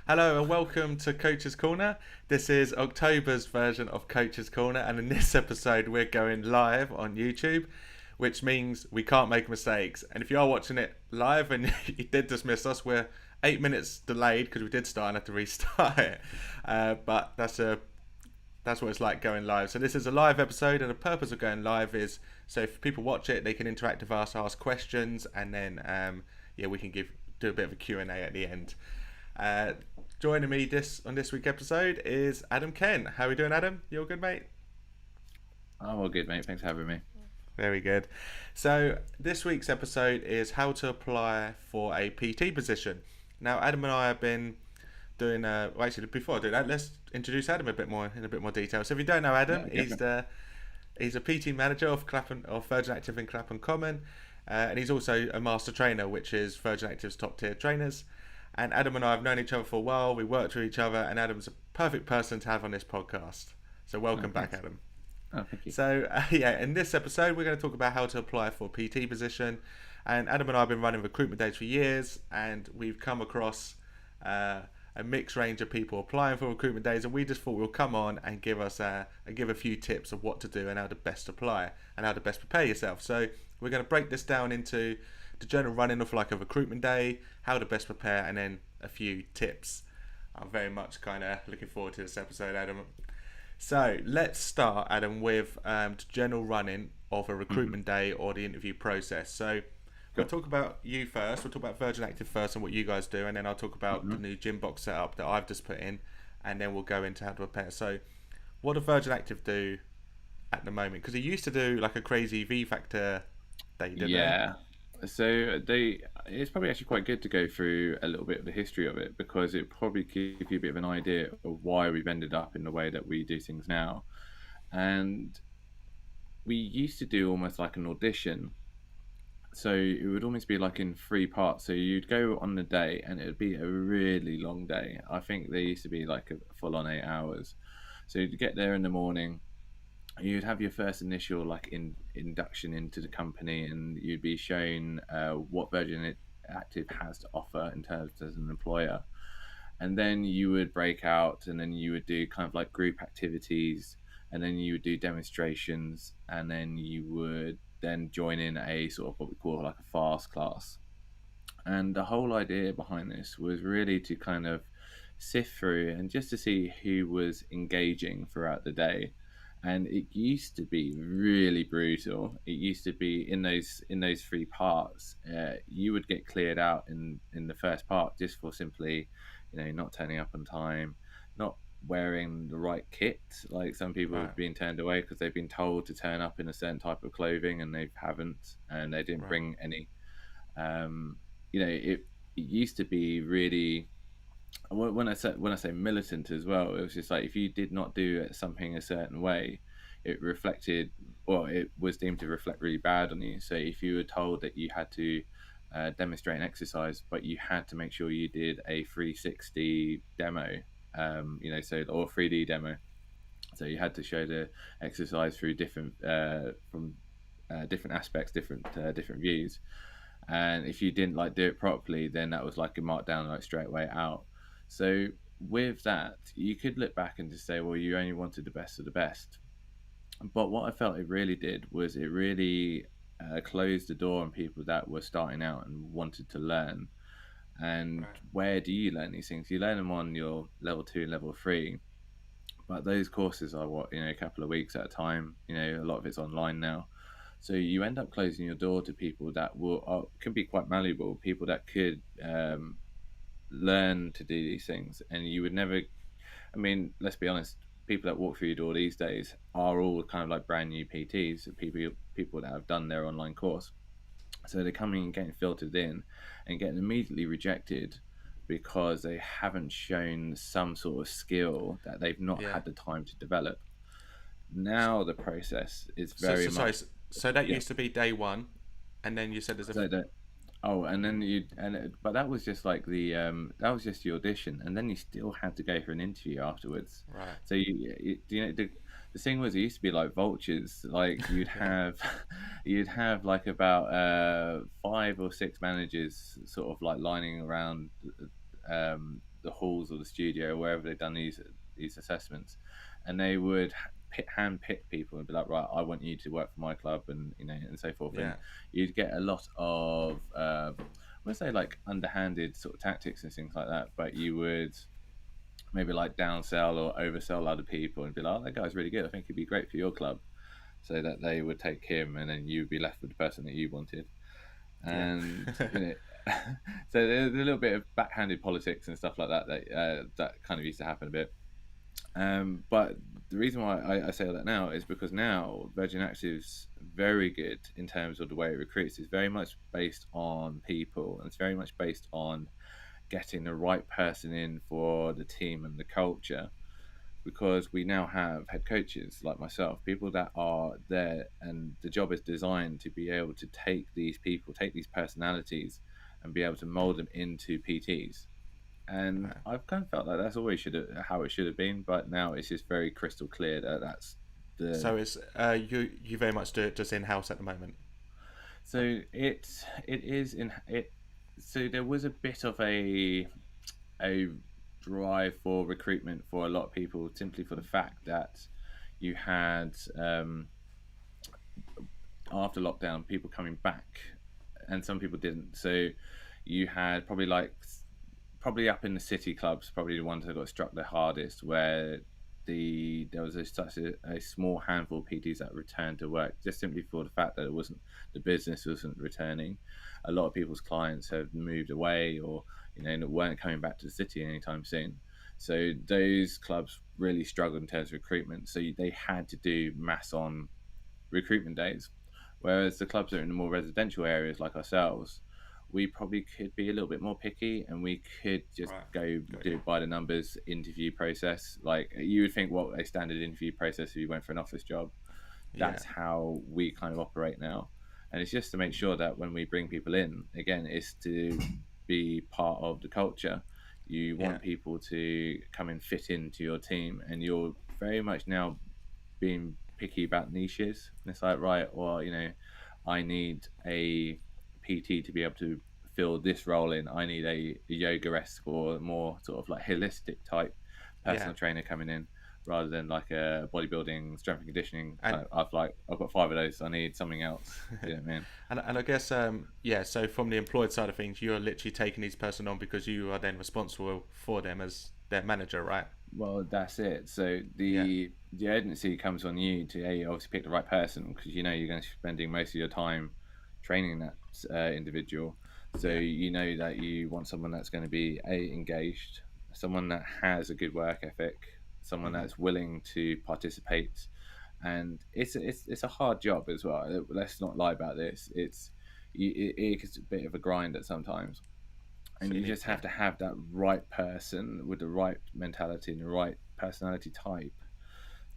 Hello and welcome to Coach's Corner. This is October's version of Coach's Corner, and in this episode, we're going live on YouTube, which means we can't make mistakes. And if you are watching it live and you did dismiss us, we're 8 minutes delayed because we did start and had to restart it. But that's what it's like going live. So this is a live episode, and the purpose of going live is so if people watch it, they can interact with us, ask questions, and then we can do a bit of a Q&A at the end. Joining me on this week's episode is Adam Ken. How are we doing, Adam? You all good, mate? I'm all good, mate. Thanks for having me. Very good. So this week's episode is how to apply for a PT position. Now, Adam and I have been doing. Before I do that, let's introduce Adam in a bit more detail. So if you don't know Adam, he's a PT manager of Virgin Active in Clapham Common, and he's also a master trainer, which is Virgin Active's top tier trainers. And Adam and I have known each other for a while. We worked with each other, and Adam's a perfect person to have on this podcast. So welcome back, Adam. Oh, thank you. So in this episode, we're going to talk about how to apply for a PT position. And Adam and I have been running recruitment days for years, and we've come across a mixed range of people applying for recruitment days, and we just thought we'll come on and give a few tips of what to do and how to best apply and how to best prepare yourself. So we're going to break this down into the general running of like a recruitment day, how to best prepare, and then a few tips. I'm very much kind of looking forward to this episode, Adam. So let's start, Adam, with the general running of a recruitment day or the interview process. So we'll talk about you first. We'll talk about Virgin Active first and what you guys do, and then I'll talk about the new gym box setup that I've just put in, and then we'll go into how to prepare. So what does Virgin Active do at the moment? Because it used to do like a crazy V Factor day, didn't it? So it's probably actually quite good to go through a little bit of the history of it, because it probably gives you a bit of an idea of why we've ended up in the way that we do things now. And we used to do almost like an audition. So it would almost be like in 3 parts. So you'd go on the day and it would be a really long day. I think they used to be like a full on 8 hours. So you'd get there in the morning, you'd have your first initial induction into the company, and you'd be shown what Virgin Active has to offer in terms as an employer. And then you would break out, and then you would do kind of like group activities, and then you would do demonstrations, and then you would then join in a sort of what we call like a fast class. And the whole idea behind this was really to kind of sift through and just to see who was engaging throughout the day. And it used to be really brutal. It used to be in those 3 parts. You would get cleared out in the first part just for simply, not turning up on time, not wearing the right kit. Like some people have been turned away because they've been told to turn up in a certain type of clothing and they haven't, and they didn't bring any. It used to be really. When I say militant as well, it was just like if you did not do something a certain way, it was deemed to reflect really bad on you. So if you were told that you had to demonstrate an exercise, but you had to make sure you did a 360 demo, or 3D demo, so you had to show the exercise through different aspects, different views. And if you didn't do it properly, then that was like a markdown straight away out. So with that, you could look back and just say, well, you only wanted the best of the best. But what I felt it really did was it really closed the door on people that were starting out and wanted to learn. And where do you learn these things? You learn them on your level 2 and level 3. But those courses are a couple of weeks at a time. A lot of it's online now. So you end up closing your door to people that can be quite malleable, people that could learn to do these things. And you would never, let's be honest, people that walk through your door these days are all kind of like brand new PTs, people that have done their online course. So they're coming and getting filtered in and getting immediately rejected because they haven't shown some sort of skill that they've not had the time to develop. Now the process is very much... So that used to be day 1, and then you said there's a... but that was just like that was just the audition, and then you still had to go for an interview afterwards. Right. So the thing was, it used to be like vultures. Like you'd have like about 5 or 6 managers sort of like lining around the halls or the studio or wherever they've done these assessments, and they would hand pick people and be like, right, I want you to work for my club, and and so forth. And Yeah. you'd get a lot of I would say like underhanded sort of tactics and things like that, but you would maybe like downsell or oversell other people and be like, oh, that guy's really good, I think he'd be great for your club, so that they would take him, and then you'd be left with the person that you wanted. Yeah. And so there's a little bit of backhanded politics and stuff like that that kind of used to happen a bit. But the reason why I say all that now is because now Virgin Active's very good in terms of the way it recruits. It's very much based on people, and it's very much based on getting the right person in for the team and the culture, because we now have head coaches like myself, people that are there, and the job is designed to be able to take these people, take these personalities, and be able to mold them into PTs. And Right. I've kind of felt like that's always how it should have been, but now it's just very crystal clear that that's the. So it's you very much do it just in house at the moment. So it is in it. So there was a bit of a drive for recruitment for a lot of people, simply for the fact that you had after lockdown people coming back, and some people didn't. So you had probably up in the city clubs, probably the ones that got struck the hardest, where there was such a small handful of PTs that returned to work, just simply for the fact that the business wasn't returning. A lot of people's clients have moved away, or weren't coming back to the city anytime soon. So those clubs really struggled in terms of recruitment. So they had to do mass on recruitment days, whereas the clubs that are in the more residential areas like ourselves, we probably could be a little bit more picky, and we could just Right. go Got do you. it by the numbers interview process. Like, you would think what a standard interview process if you went for an office job. Yeah. That's how we kind of operate now. And it's just to make sure that when we bring people in, again, it's to be part of the culture. You Yeah. want people to come and fit into your team, and you're very much now being picky about niches. And it's like, right, well, I need a PT to be able to fill this role in. I need a yoga-esque or more sort of like holistic type Yeah. personal trainer coming in, rather than like a bodybuilding, strength and conditioning And kind of. I've got five of those. I need something else. Do you know what I mean? and I guess yeah. So from the employed side of things, you're literally taking these person on because you are then responsible for them as their manager, right? Well, that's it. So Yeah. the urgency comes on you to obviously pick the right person, because you're going to be spending most of your time training that individual. So Yeah. you know that you want someone that's going to be engaged, someone that has a good work ethic, someone Hmm. that's willing to participate, and it's a hard job as well. Let's not lie about this. It's a bit of a grind at sometimes, So and you you need, just yeah. have to have that right person with the right mentality and the right personality type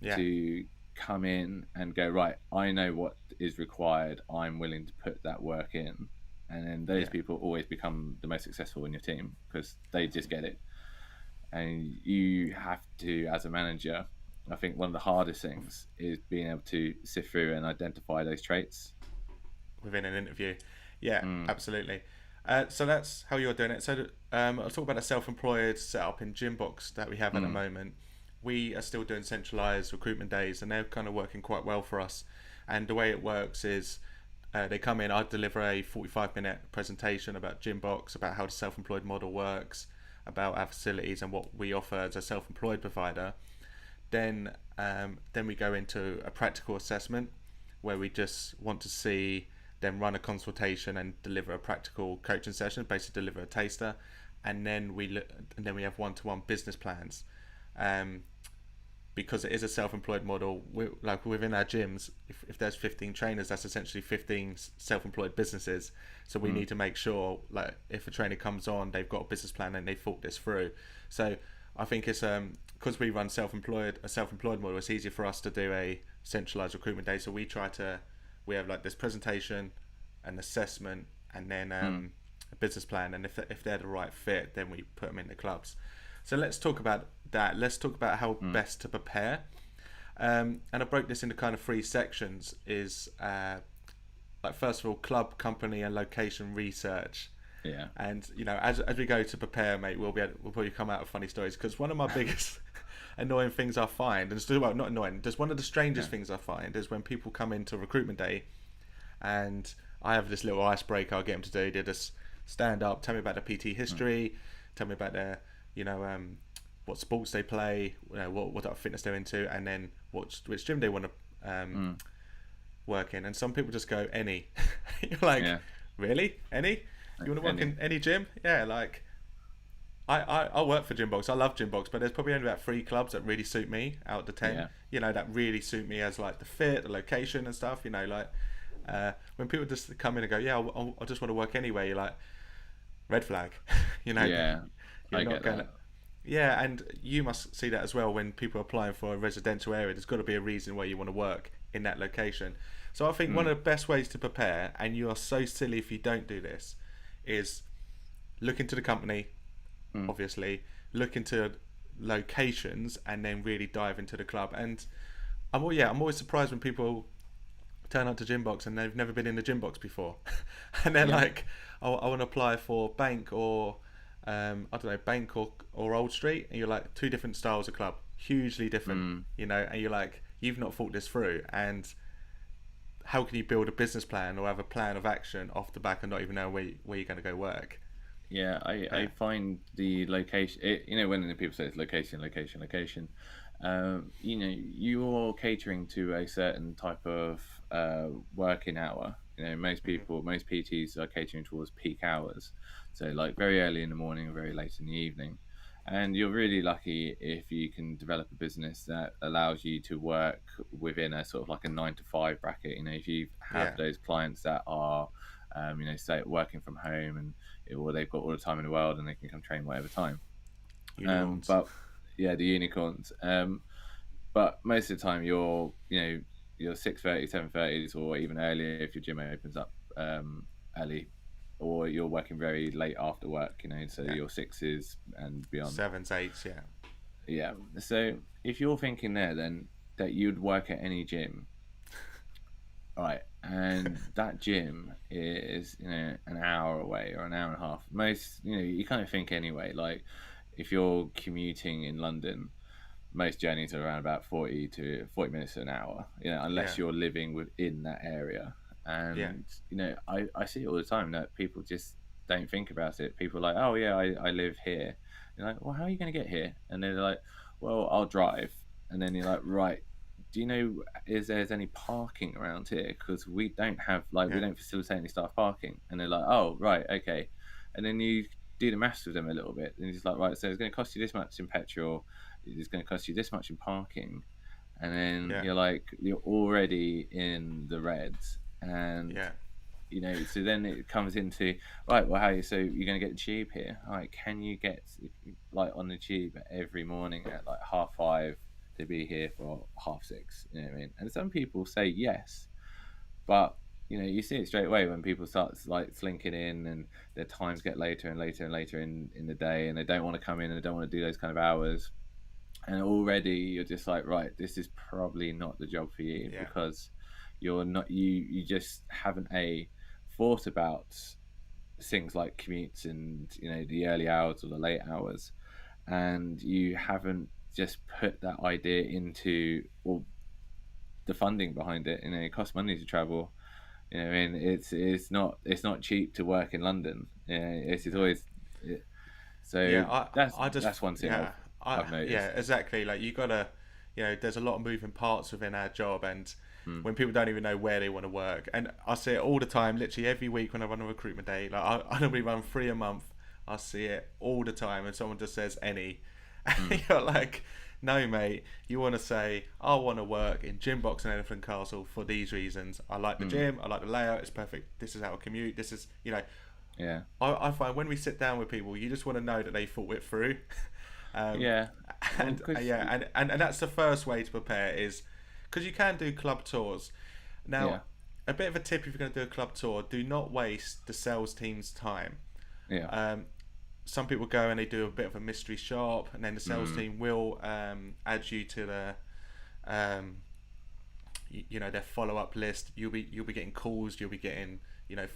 Yeah. to come in and go, right, I know what is required, I'm willing to put that work in. And then those Yeah. people always become the most successful in your team, because they just get it. And you have to, as a manager, I think one of the hardest things is being able to sift through and identify those traits. Within an interview. Yeah, Mm, absolutely. So that's how you're doing it. So I'll talk about a self-employed setup in Gymbox that we have at the mm, moment. We are still doing centralized recruitment days, and they're kind of working quite well for us. And the way it works is they come in, I deliver a 45-minute presentation about Gymbox, about how the self-employed model works, about our facilities and what we offer as a self-employed provider. Then we go into a practical assessment where we just want to see them run a consultation and deliver a practical coaching session, basically deliver a taster, and then we have one-to-one business plans. Um, because it is a self-employed model, like within our gyms, if there's 15 trainers, that's essentially 15 self-employed businesses. So we mm, need to make sure, like, if a trainer comes on, they've got a business plan and they thought this through. So I think it's because we run a self-employed model, it's easier for us to do a centralized recruitment day. So we have like this presentation, an assessment, and then mm, a business plan. And if they're the right fit, then we put them in the clubs. So let's talk about that. Let's talk about how mm, best to prepare. And I broke this into kind of three sections. Is like, first of all, club, company, and location research. Yeah. And as we go to prepare, mate, we'll probably come out with funny stories, because one of my biggest annoying things I find, and still, well, not annoying, just one of the strangest things I find is when people come into recruitment day, and I have this little icebreaker I get them to do. They just stand up, tell me about their PT history, tell me about their, what sports they play, what type of fitness they're into, and then which gym they want to work in. And some people just go, any. You're like, really? Any? You want to work in any gym? Yeah, like, I work for Gymbox. I love Gymbox, but there's probably only about 3 clubs that really suit me out of the 10. That really suit me as like the fit, the location and stuff. When people just come in and go, I just want to work anywhere, you're like, red flag. Yeah, you're I not get going that. to. Yeah, and you must see that as well when people are applying for a residential area. There's got to be a reason why you want to work in that location. So I think one of the best ways to prepare, and you are so silly if you don't do this, is look into the company, obviously, look into locations, and then really dive into the club. And I'm always surprised when people turn up to Gymbox and they've never been in the Gymbox before, and they're like, "Oh, I want to apply for Bank or I don't know, Bank or Old Street," and you're like, 2 different styles of club, hugely different, and you're like, you've not thought this through, and how can you build a business plan or have a plan of action off the back and not even know where you're going to go work? Yeah, I find the location, when the people say it's location, you're catering to a certain type of working hour. Most people, most PTs are catering towards peak hours. So like very early in the morning or very late in the evening. And you're really lucky if you can develop a business that allows you to work within a sort of like a 9 to 5 bracket. If you have those clients that are, say working from home or they've got all the time in the world and they can come train whatever time. Unicorns. But yeah, the unicorns. But most of the time you're 6:30, 7:30s, or even earlier if your gym opens up early, or you're working very late after work, so your 6s and beyond. 7s, 8s, yeah. Yeah. So if you're thinking there then that you'd work at any gym, right, and that gym is an hour away or an hour and a half. Most you kind of think anyway, like if you're commuting in London, most journeys are around about 40 minutes to an hour, unless you're living within that area. And I see it all the time that people just don't think about it. People are like, oh yeah, I live here. You're like, well, how are you going to get here? And they're like, well, I'll drive. And then you're like, right, do you know is there's any parking around here? Because we don't have we don't facilitate any staff parking. And they're like, oh right, okay. And then you do the maths with them a little bit, and he's like, right, so it's going to cost you this much in petrol, it's going to cost you this much in parking, and then you're already in the reds. And so then it comes into, right, well, so you're going to get the tube here? All right, can you get on the tube every morning at 5:30 to be here for 6:30? You know what I mean? And some people say yes, but you see it straight away when people start slinking in, and their times get later and later and later in the day, and they don't want to come in and they don't want to do those kind of hours. And already you're just like, right, this is probably not the job for you, because you're not, you just haven't thought about things like commutes and the early hours or the late hours, and you haven't just put that idea into the funding behind it. It costs money to travel. It's not cheap to work in London. It's always that's one thing I've noticed. Yeah, exactly. Like you gotta, there's a lot of moving parts within our job, and when people don't even know where they want to work, and I see it all the time, literally every week when I run a recruitment day. Like I normally run 3 a month. I see it all the time, and someone just says any, and you're like, no, mate, you want to say, I want to work in Gymbox and Elephant Castle for these reasons. I like the gym, I like the layout, it's perfect. This is how I commute. This is, I find when we sit down with people, you just want to know that they thought it through. And that's the first way to prepare, is because you can do club tours. Now, a bit of a tip: if you're going to do a club tour, do not waste the sales team's time. Some people go and they do a bit of a mystery shop, and then the sales team will add you to the their follow-up list. You'll be getting calls, you'll be getting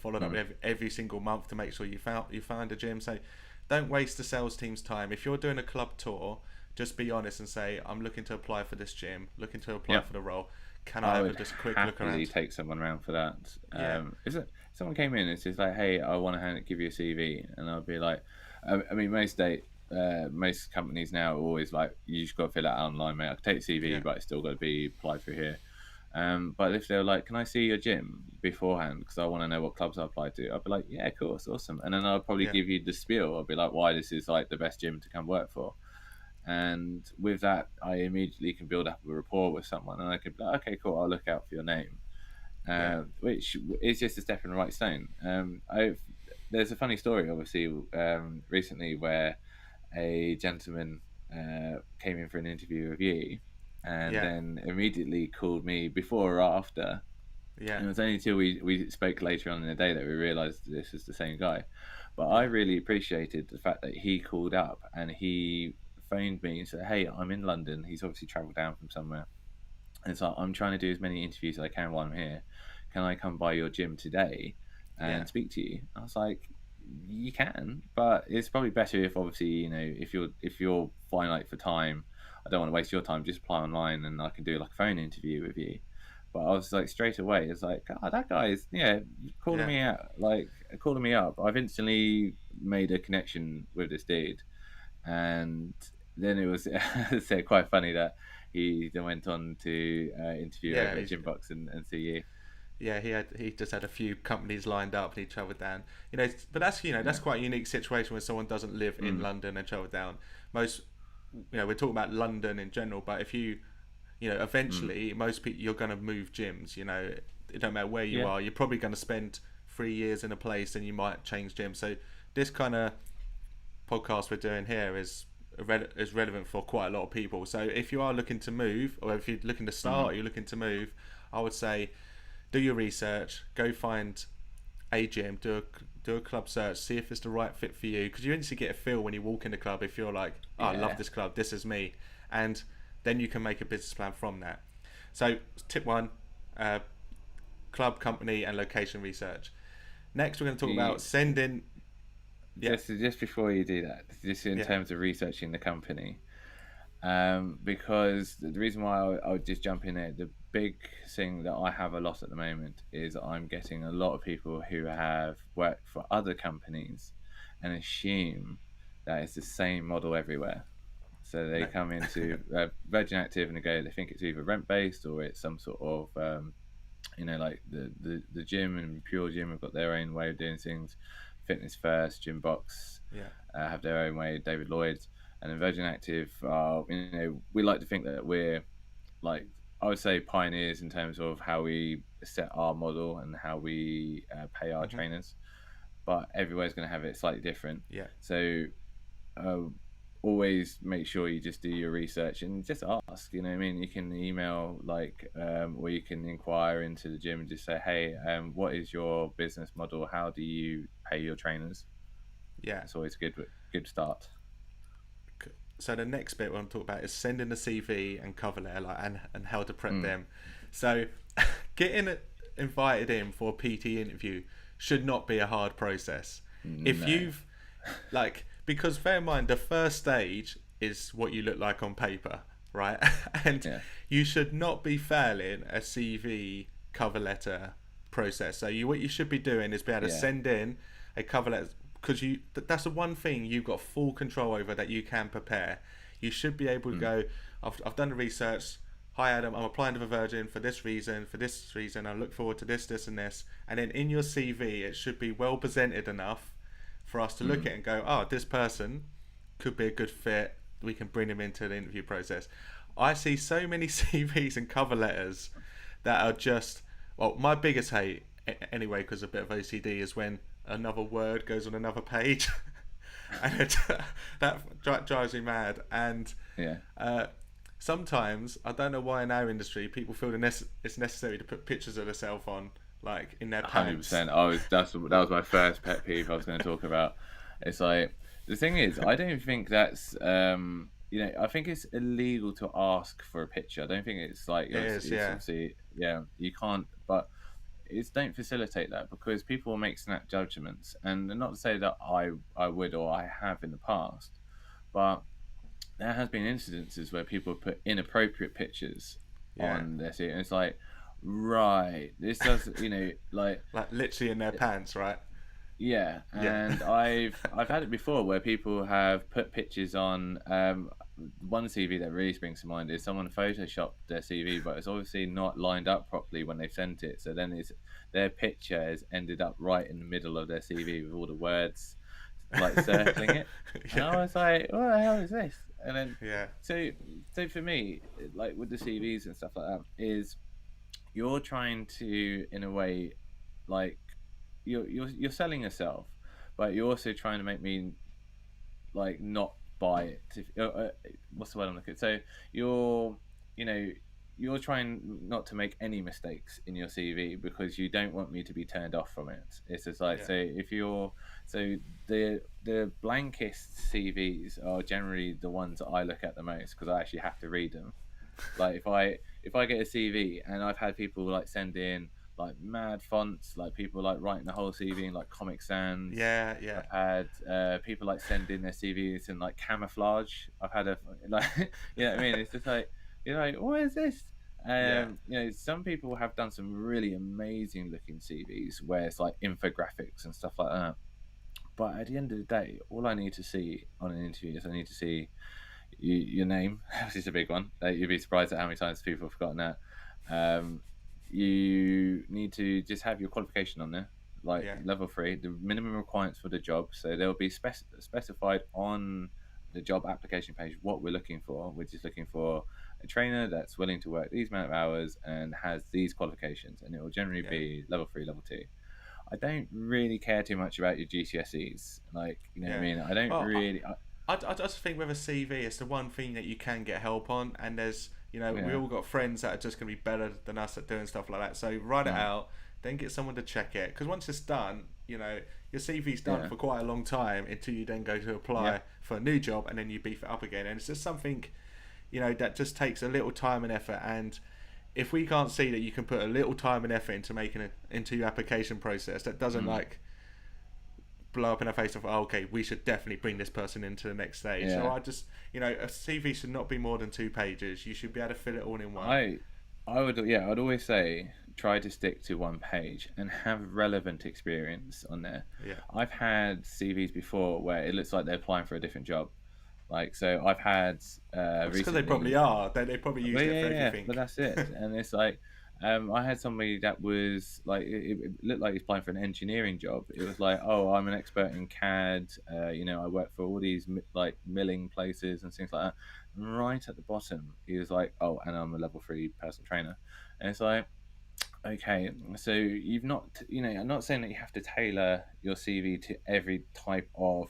followed up every single month to make sure you find a gym. So don't waste the sales team's time. If you're doing a club tour, just be honest and say, I'm looking to apply for this gym, looking to apply for the role. Can I have just a quick look around? Happily take someone around for that. Yeah. Is it someone came in and says like, "Hey, I want to give you a CV," and I'll be like, I mean, most companies now are always like, you just got to fill it out online, mate. I can take the CV, but it's still got to be applied through here. But if they're like, can I see your gym beforehand because I want to know what clubs I apply to, I'll be like, yeah, of course, awesome. And then I'll probably give you the spiel. I'll be like, why this is like the best gym to come work for. And with that, I immediately can build up a rapport with someone, and I can be like, okay, cool, I'll look out for your name, which is just a step in the right stone. There's a funny story, obviously, recently where a gentleman came in for an interview with you, and then immediately called me before or after. Yeah. And it was only until we spoke later on in the day that we realised this was the same guy. But I really appreciated the fact that he called up and he phoned me and said, hey, I'm in London. He's obviously travelled down from somewhere. And it's like, I'm trying to do as many interviews as I can while I'm here. Can I come by your gym today and speak to you? I was like, you can, but it's probably better if obviously, if you're finite for time, I don't want to waste your time, just apply online and I can do like a phone interview with you. But I was like, straight away, it's like, oh, that guy's calling me out, like calling me up. I've instantly made a connection with this dude. And then it was quite funny that he then went on to interview over at Gymbox and see you. Yeah, he just had a few companies lined up and he travelled down. But that's that's quite a unique situation when someone doesn't live in London and travel down. Most we're talking about London in general, but if you eventually most people, you're going to move gyms. It don't matter where you are. You're probably going to spend 3 years in a place and you might change gyms. So this kind of podcast we're doing here is relevant for quite a lot of people. So if you are looking to move, or if you're looking to start, or you're looking to move, I would say do your research, go find a gym, do a club search, see if it's the right fit for you, because you instantly get a feel when you walk in the club if you're like, oh, I love this club, this is me, and then you can make a business plan from that. So tip 1, club, company and location research. Next we're going to talk about sending. Just before you do that, just in terms of researching the company, because the reason why I would just jump in there, the big thing that I have a lot at the moment is I'm getting a lot of people who have worked for other companies and assume that it's the same model everywhere. So they come into Virgin Active and they think it's either rent based or it's some sort of like the gym and Pure Gym have got their own way of doing things. Fitness First, Gymbox have their own way, David Lloyd's, and then Virgin Active we like to think that we're like, I would say, pioneers in terms of how we set our model and how we pay our trainers, but everywhere's going to have it slightly different. So always make sure you just do your research and just ask. You can email or you can inquire into the gym and just say, hey, what is your business model? How do you pay your trainers? It's always a good start. So the next bit we want to talk about is sending a CV and cover letter, and how to prep them. So getting invited in for a PT interview should not be a hard process. If you've because bear in mind, the first stage is what you look like on paper, right? And you should not be failing a CV cover letter process. So what you should be doing is be able to send in a cover letter, because that's the one thing you've got full control over that you can prepare. You should be able to go, I've done the research. Hi Adam, I'm applying to the Virgin for this reason, I look forward to this and this. And then in your CV, it should be well presented enough for us to look at it and go, oh, this person could be a good fit. We can bring him into the interview process. I see so many CVs and cover letters that are just, my biggest hate, anyway, because a bit of OCD, is when another word goes on another page. And that drives me mad. And sometimes, I don't know why in our industry, people feel it's necessary to put pictures of themselves on, in their posts. 100%. That was my first pet peeve I was going to talk about. It's like, the thing is, I don't think that's I think it's illegal to ask for a picture. I don't think it's like it is, obviously, you can't. But is don't facilitate that, because people will make snap judgments. And not to say that I would or I have in the past, but there has been incidences where people put inappropriate pictures Yeah. on their CV, and it's like, right, this does, like, Like literally in their pants, right? yeah. Yeah. And I've had it before where people have put pictures on. One CV that really springs to mind is someone photoshopped their CV, but it's obviously not lined up properly when they sent it. So then their picture has ended up right in the middle of their CV with all the words like circling it. And I Yeah. was like, what the hell is this? And then, Yeah. so so for me, like with the CVs and stuff like that, is you're trying to, in a way, like, you're selling yourself, but you're also trying to make me like not buy it. What's the word I'm looking? So you're, you know, you're trying not to make any mistakes in your CV because you don't want me to be turned off from it. It's just like, Yeah. so if you're, so the blankest CVs are generally the ones that I look at the most, because I actually have to read them. Like if I get a CV and I've had people like send in like mad fonts, like people like writing the whole CV in like Comic Sans. Yeah. Yeah. I've had people like send in their CVs in like camouflage. I've had a like you know what I mean. It's just like, you're like, what is this? Yeah. Some people have done some really amazing looking CVs where it's like infographics and stuff like that. But at the end of the day, all I need to see on an interview is I need to see your name, which is a big one. You'd be surprised at how many times people have forgotten that. Um, you need to just have your qualification on there, like Yeah. level 3, the minimum requirements for the job. So they'll be specified on the job application page what we're looking for. We're just looking for a trainer that's willing to work these amount of hours and has these qualifications, and it will generally Yeah. be level 3, level 2. I don't really care too much about your GCSEs. Like, what I Yeah. mean? I don't Well, really. I just think with a CV, it's the one thing that you can get help on, and there's, we Yeah. all got friends that are just going to be better than us at doing stuff like that. So write it Mm, out, then get someone to check it, because once it's done, your CV's done yeah. for quite a long time until you then go to Yeah. apply for a new job, and then you beef it up again, and it's just something, that just takes a little time and effort. And if we can't see that you can put a little time and effort into into your application process, that doesn't Mm, like blow up in our face of, oh, okay, we should definitely bring this person into the next stage. So yeah. I just, a CV should not be more than 2 pages. You should be able to fill it all in one. I I would, yeah, I'd always say try to stick to one page and have relevant experience on there. Yeah. I've had CVs before where it looks like they're applying for a different job. Like, so I've had It's because they recently. probably are. They probably Well, used it yeah, for yeah, everything. but that's it. And it's like, I had somebody that was like, it looked like he's applying for an engineering job. It was like, oh, I'm an expert in CAD. I work for all these like milling places and things like that. And right at the bottom, he was like, oh, and I'm a level 3 personal trainer. And it's like, okay, so you've not, I'm not saying that you have to tailor your CV to every type of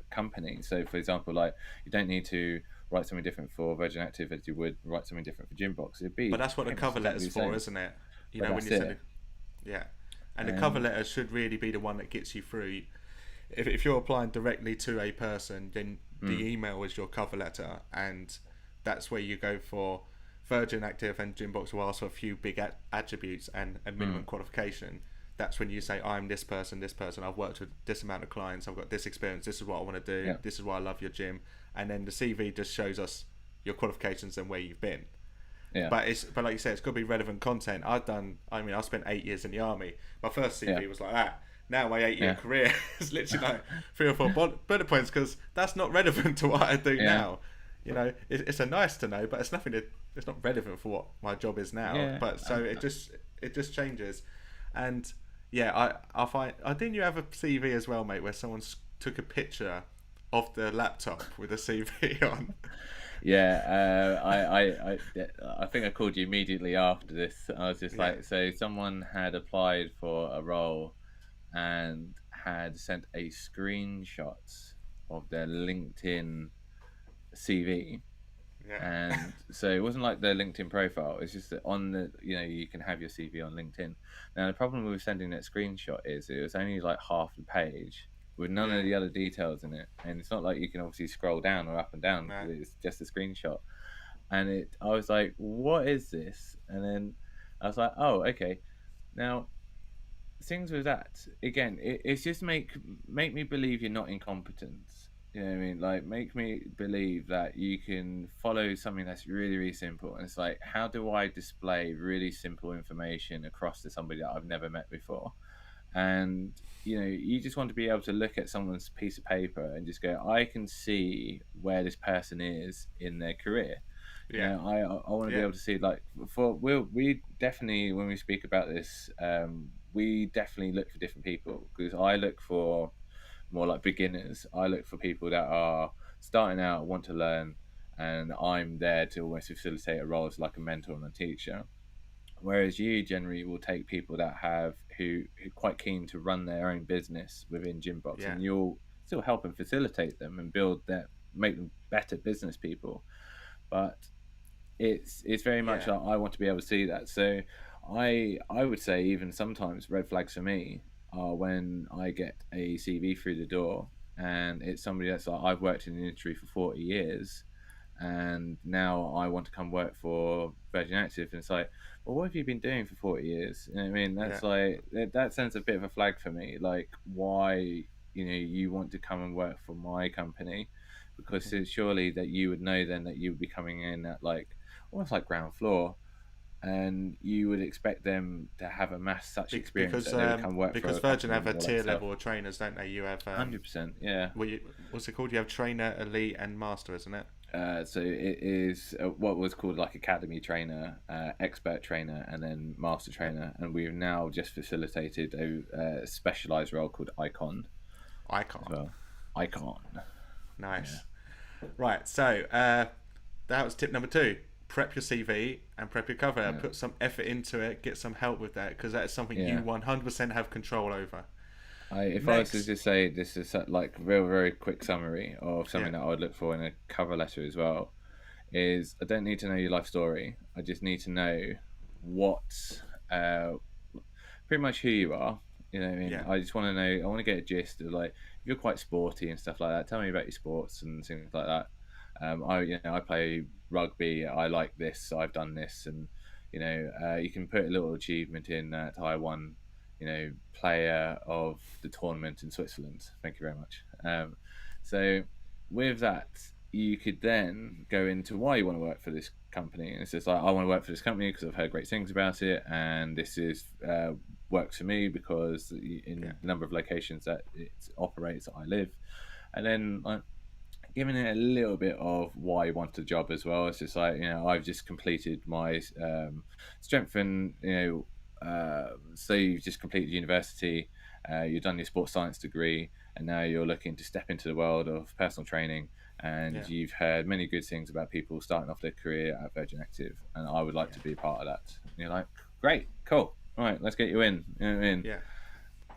company. So, for example, like you don't need to write something different for Virgin Active as you would write something different for Gymbox. It'd But be that's what the pretty much cover exactly letter's the for, same. isn't it? But When that's you said it. it. Yeah. And the cover And letter should really be the one that gets you through. If you're applying directly to a person, then the mm, email is your cover letter, and that's where you go for. Virgin Active and Gymbox will ask for a few big attributes and a minimum mm, qualification. That's when you say, I'm this person, I've worked with this amount of clients, I've got this experience, this is what I want to do, yeah, this is why I love your gym. And then the CV just shows us your qualifications and where you've been. yeah, But like you said, it's got to be relevant content. I spent 8 years in the army. My first yeah, CV was like that. Now my 8 year yeah, career is literally like 3 or 4 bullet points, because that's not relevant to what I do yeah, now. It's a nice to know, but it's nothing. It's not relevant for what my job is now. yeah. But so it just changes, and yeah, I find didn't you have a CV as well, mate, where someone took a picture of the laptop with a CV on? Yeah, I think I called you immediately after this. I was just Yeah, like, so someone had applied for a role and had sent a screenshot of their LinkedIn CV. yeah, And so it wasn't like their LinkedIn profile. It's just that on the, you can have your CV on LinkedIn. Now, the problem with sending that screenshot is it was only like half the page with none of yeah. the other details in it. And it's not like you can obviously scroll down or up and down No, because it's just a screenshot. And I was like, what is this? And then I was like, oh, okay. Now, things with that again, it's just make me believe you're not incompetent. You know what I mean? Like, make me believe that you can follow something that's really, really simple. And it's like, how do I display really simple information across to somebody that I've never met before? And you just want to be able to look at someone's piece of paper and just go, I can see where this person is in their career. Yeah. I want to be Yeah. able to see, like, we definitely, when we speak about this, we definitely look for different people, because I look for more like beginners. I look for people that are starting out, want to learn, and I'm there to almost facilitate a role as like a mentor and a teacher. Whereas you generally will take people that who are quite keen to run their own business within Gymbox, Yeah. and you'll still help and facilitate them and make them better business people. But it's very much Yeah. like, I want to be able to see that. So I would say, even sometimes red flags for me are when I get a CV through the door, and it's somebody that's like, I've worked in the industry for 40 years, and now I want to come work for Virgin Active. And it's like, well, what have you been doing for 40 years? You know what I mean? Yeah. That's like, that sends a bit of a flag for me. Like, why, you want to come and work for my company? Because it's surely that you would know then that you would be coming in at, like, almost like ground floor, and you would expect them to have amassed such experience Because that they would come work for because a Virgin company have a more like tier yourself. level of trainers, don't they? You have 100%, yeah. what's it called? You have trainer, elite, and master, isn't it? So it is what was called like academy trainer, expert trainer, and then master trainer. And we've now just facilitated a specialized role called icon as Icon. well. Icon. Yeah. Nice. Right. So that was tip number 2. Prep your CV and prep your cover. Yeah. Put some effort into it. Get some help with that, because that is something you Yeah. 100% have control over. If I was to Next. just say, this is like very, very quick summary of something Yeah. that I would look for in a cover letter as well, is I don't need to know your life story. I just need to know what, uh, pretty much who you are. You know what I mean? Yeah. I just want to know. I want to get a gist of, like, if you're quite sporty and stuff like that. Tell me about your sports and things like that. I play rugby. I like this. I've done this, and you can put a little achievement in that I won, player of the tournament in Switzerland. Thank you very much. So with that, you could then go into why you want to work for this company. And it's just like, I want to work for this company because I've heard great things about it, and this is works for me because in Yeah. the number of locations that it operates, I live. And then, like, giving it a little bit of why you want the job as well. It's just like, I've just completed my strength and, so you've just completed university, you've done your sports science degree, and now you're looking to step into the world of personal training, and Yeah. you've heard many good things about people starting off their career at Virgin Active, and I would like Yeah. to be a part of that. And you're like, great, cool, all right, let's get you in. You know what I mean? Yeah.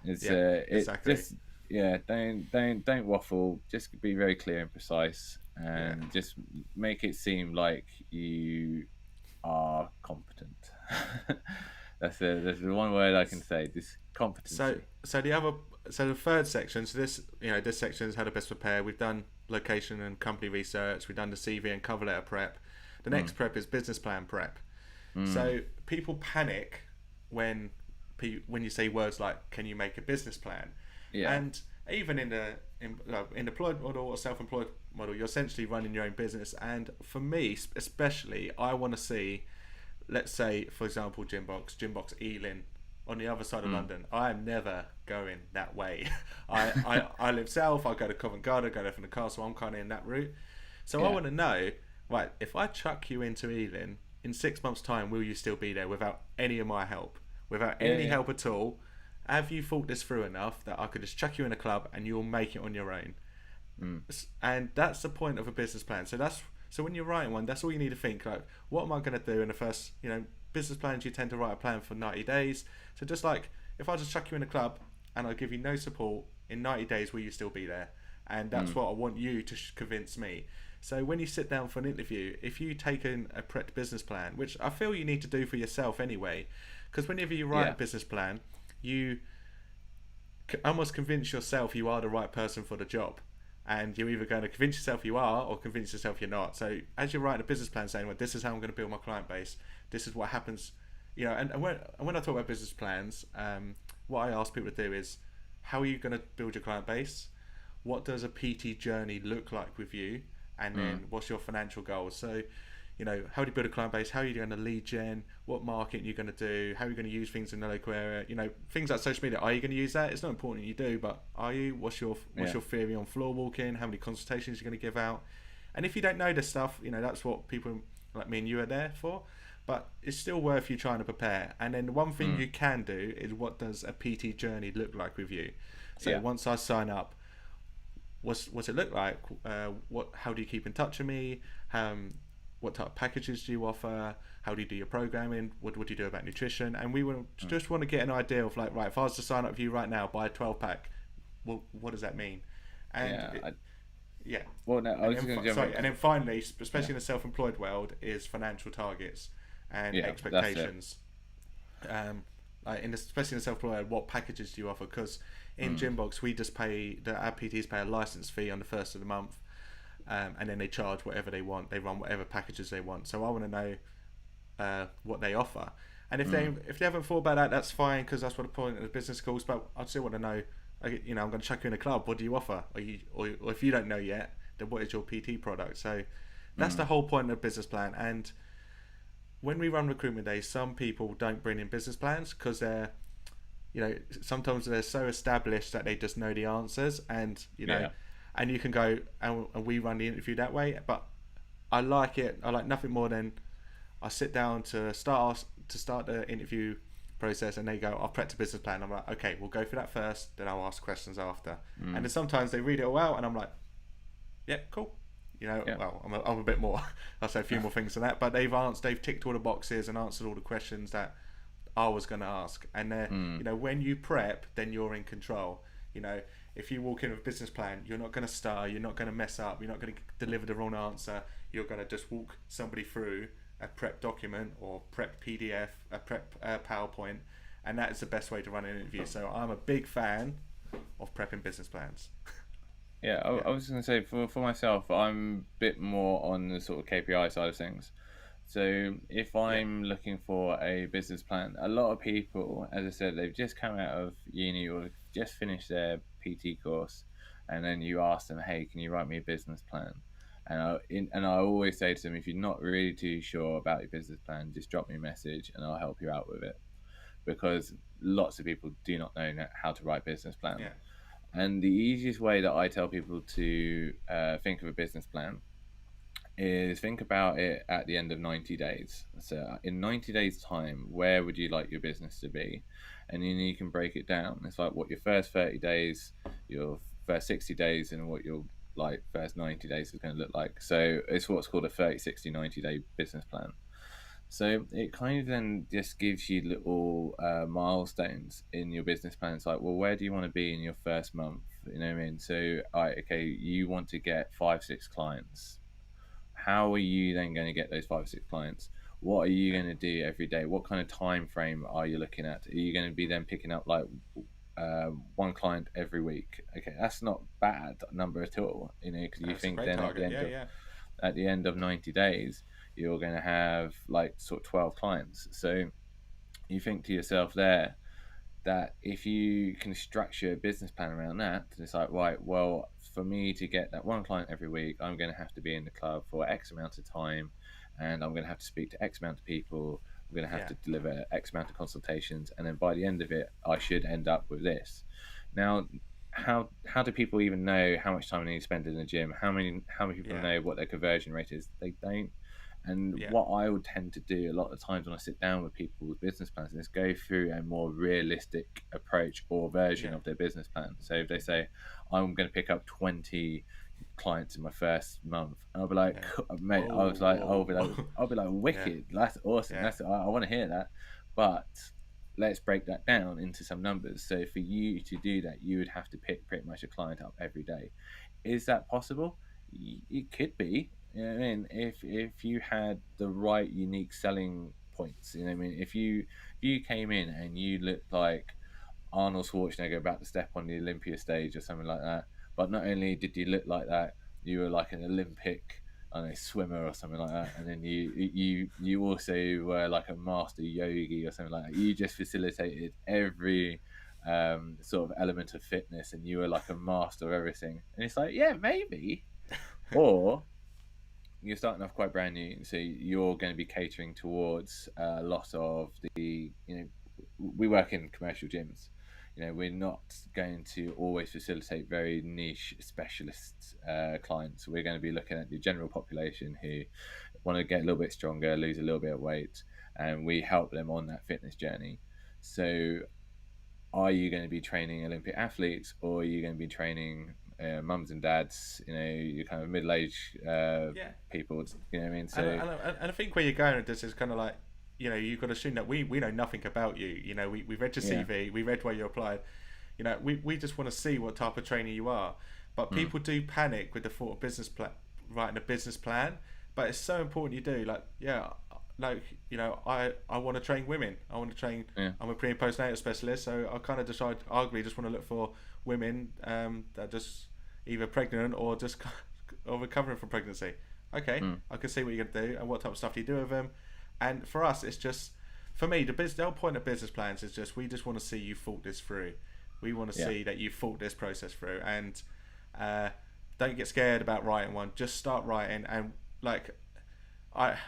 It's Yeah. it Exactly. just, yeah, don't waffle. Just be very clear and precise, and just make it seem like you are competent. That's the one word I can say. This competency. So the third section. So this section is how to best prepare. We've done location and company research. We've done the CV and cover letter prep. The next prep is business plan prep. So people panic when you say words like, "Can you make a business plan?" Yeah. And even in the employed model or self-employed model, you're essentially running your own business. And for me, especially, I want to see, let's say, for example, Gymbox Ealing on the other side of London. I am never going that way. I live south. I go to Covent Garden, go to the castle. I'm kind of in that route. So I Yeah. want to know, right, if I chuck you into Ealing, in 6 months' time, will you still be there without any of my help? Without any Yeah. help at all? Have you thought this through enough that I could just chuck you in a club and you'll make it on your own? And that's the point of a business plan. So when you're writing one, that's all you need to think. Like, what am I going to do in the first? Business plans, you tend to write a plan for 90 days. So just like, if I just chuck you in a club and I give you no support, in 90 days, will you still be there? And that's what I want you to convince me. So when you sit down for an interview, if you take a prepped business plan, which I feel you need to do for yourself anyway, because whenever you write a business plan, you almost convince yourself you are the right person for the job, and you're either going to convince yourself you are or convince yourself you're not. So as you're writing a business plan saying, well, this is how I'm going to build my client base, this is what happens And when I talk about business plans, what I ask people to do is, how are you going to build your client base? What does a PT journey look like with you? And Mm. then what's your financial goals? So, how do you build a client base? How are you going to lead gen? What marketing are you going to do? How are you going to use things in the local area? Things like social media. Are you going to use that? It's not important you do, but are you? What's Yeah. your theory on floor walking? How many consultations you're going to give out? And if you don't know this stuff, that's what people like me and you are there for. But it's still worth you trying to prepare. And then one thing Mm. you can do is, what does a PT journey look like with you? So Yeah. once I sign up, what's it look like? How do you keep in touch with me? What type of packages do you offer? How do you do your programming? What do you do about nutrition? And we Mm. just want to get an idea of, like, right, if I was to sign up with you right now, buy a 12 pack, well, what does that mean? And Yeah. yeah, Well, no, I and was then just going to jump in sorry, and 'cause- then finally, yeah. especially in the self-employed world, is financial targets and Yeah, that's it. expectations. Um, especially in the self-employed, what packages do you offer? Because in Mm. Gymbox, we just our PTs pay a license fee on the first of the month, and then they charge whatever they want. They run whatever packages they want. So I want to know what they offer. And Mm. if they haven't thought about that, that's fine, because that's what the point of the business calls. But I still want to know. I'm going to chuck you in a club. What do you offer? Or if you don't know yet, then what is your PT product? So that's the Mm. whole point of the business plan. And when we run recruitment days, some people don't bring in business plans because sometimes they're so established that they just know the answers, and Yeah. and you can go, and we run the interview that way. But I like it. I like nothing more than, I sit down to start the interview process, and they go, I've prepped a business plan. I'm like, okay, we'll go for that first, then I'll ask questions after. And Mm. then sometimes they read it all out, and I'm like, yeah, cool. Yeah. Well, I'm a bit more. I'll say a few more things than that, but they've ticked all the boxes and answered all the questions that I was going to ask. And Mm. when you prep, then you're in control. You know, if you walk in with a business plan, you're not going to stutter, you're not going to mess up, you're not going to deliver the wrong answer. You're going to just walk somebody through a prep document or prep PDF, a prep PowerPoint, and that is the best way to run an interview. So I'm a big fan of prepping business plans. Yeah, Yeah, I was going to say for myself, I'm a bit more on the sort of KPI side of things. So if yeah, I'm looking for a business plan, a lot of people, as I said, they've just come out of uni or just finished their PT course, and then you ask them, "Hey, can you write me a business plan?" And I always say to them, if you're not really too sure about your business plan, just drop me a message and I'll help you out with it, because lots of people do not know how to write business plans. yeah, And the easiest way that I tell people to think of a business plan is think about it at the end of 90 days. So, in 90 days' time, where would you like your business to be? And then you can break it down. It's like what your first 30 days, your first 60 days, and what your first 90 days is going to look like. So, it's what's called a 30, 60, 90-day business plan. So it kind of then just gives you little milestones in your business plan. It's like, well, where do you want to be in your first month? You know what I mean? So, okay, you want to get 5, 6 clients. How are you then going to get those 5, 6 clients? What are you yeah, going to do every day? What kind of time frame are you looking at? Are you going to be then picking up like one client every week? Okay, that's not bad number at all. You know, because you that's a think great then target. Yeah, yeah, at the end of 90 days, you're going to have like sort of 12 clients. So you think to yourself there that if you can structure a business plan around that, it's like, right, well, for me to get that one client every week, I'm going to have to be in the club for X amount of time, and I'm going to have to speak to X amount of people. I'm going to have yeah, to deliver X amount of consultations, and then by the end of it, I should end up with this. Now, how do people even know how much time they need to spend in the gym? How many people yeah, know what their conversion rate is? They don't. And yeah, what I would tend to do a lot of times when I sit down with people with business plans is go through a more realistic approach or version yeah, of their business plan. So if they say, I'm going to pick up 20 clients in my first month, and I'll be like, yeah. mate, I was Whoa, like, whoa. I'll be like, Yeah, wicked, that's awesome. yeah, I want to hear that. But let's break that down into some numbers. So for you to do that, you would have to pick pretty much a client up every day. Is that possible? It could be. You know what I mean? If you had the right unique selling points, you know what I mean? If you came in and you looked like Arnold Schwarzenegger about to step on the Olympia stage or something like that, but not only did you look like that, you were like an Olympic I don't know, swimmer or something like that, and then you also were like a master yogi or something like that. You just facilitated every sort of element of fitness, and you were like a master of everything. And it's like, yeah, maybe, or you're starting off quite brand new, so you're going to be catering towards a lot of the, we work in commercial gyms. We're not going to always facilitate very niche specialist clients. We're going to be looking at the general population who want to get a little bit stronger, lose a little bit of weight, and we help them on that fitness journey. So are you going to be training Olympic athletes, or are you going to be training mums and dads, your kind of middle-aged people, you know what I mean? So and I think where you're going with this is kind of like, you've got to assume that we know nothing about you. We read your CV, we read where you applied. We just want to see what type of trainer you are. But people do panic with the thought of writing a business plan. But it's so important you do. I want to train women. I want to train. Yeah. I'm a pre and postnatal specialist, so I kind of decide. Arguably, just want to look for women that just either pregnant or just or recovering from pregnancy. Okay, I can see what you're gonna do and what type of stuff do you do with them. And for us, it's just, for me, the whole point of business plans is just, we just want to see you thought this through. We want to see that you thought this process through, and don't get scared about writing one. Just start writing. And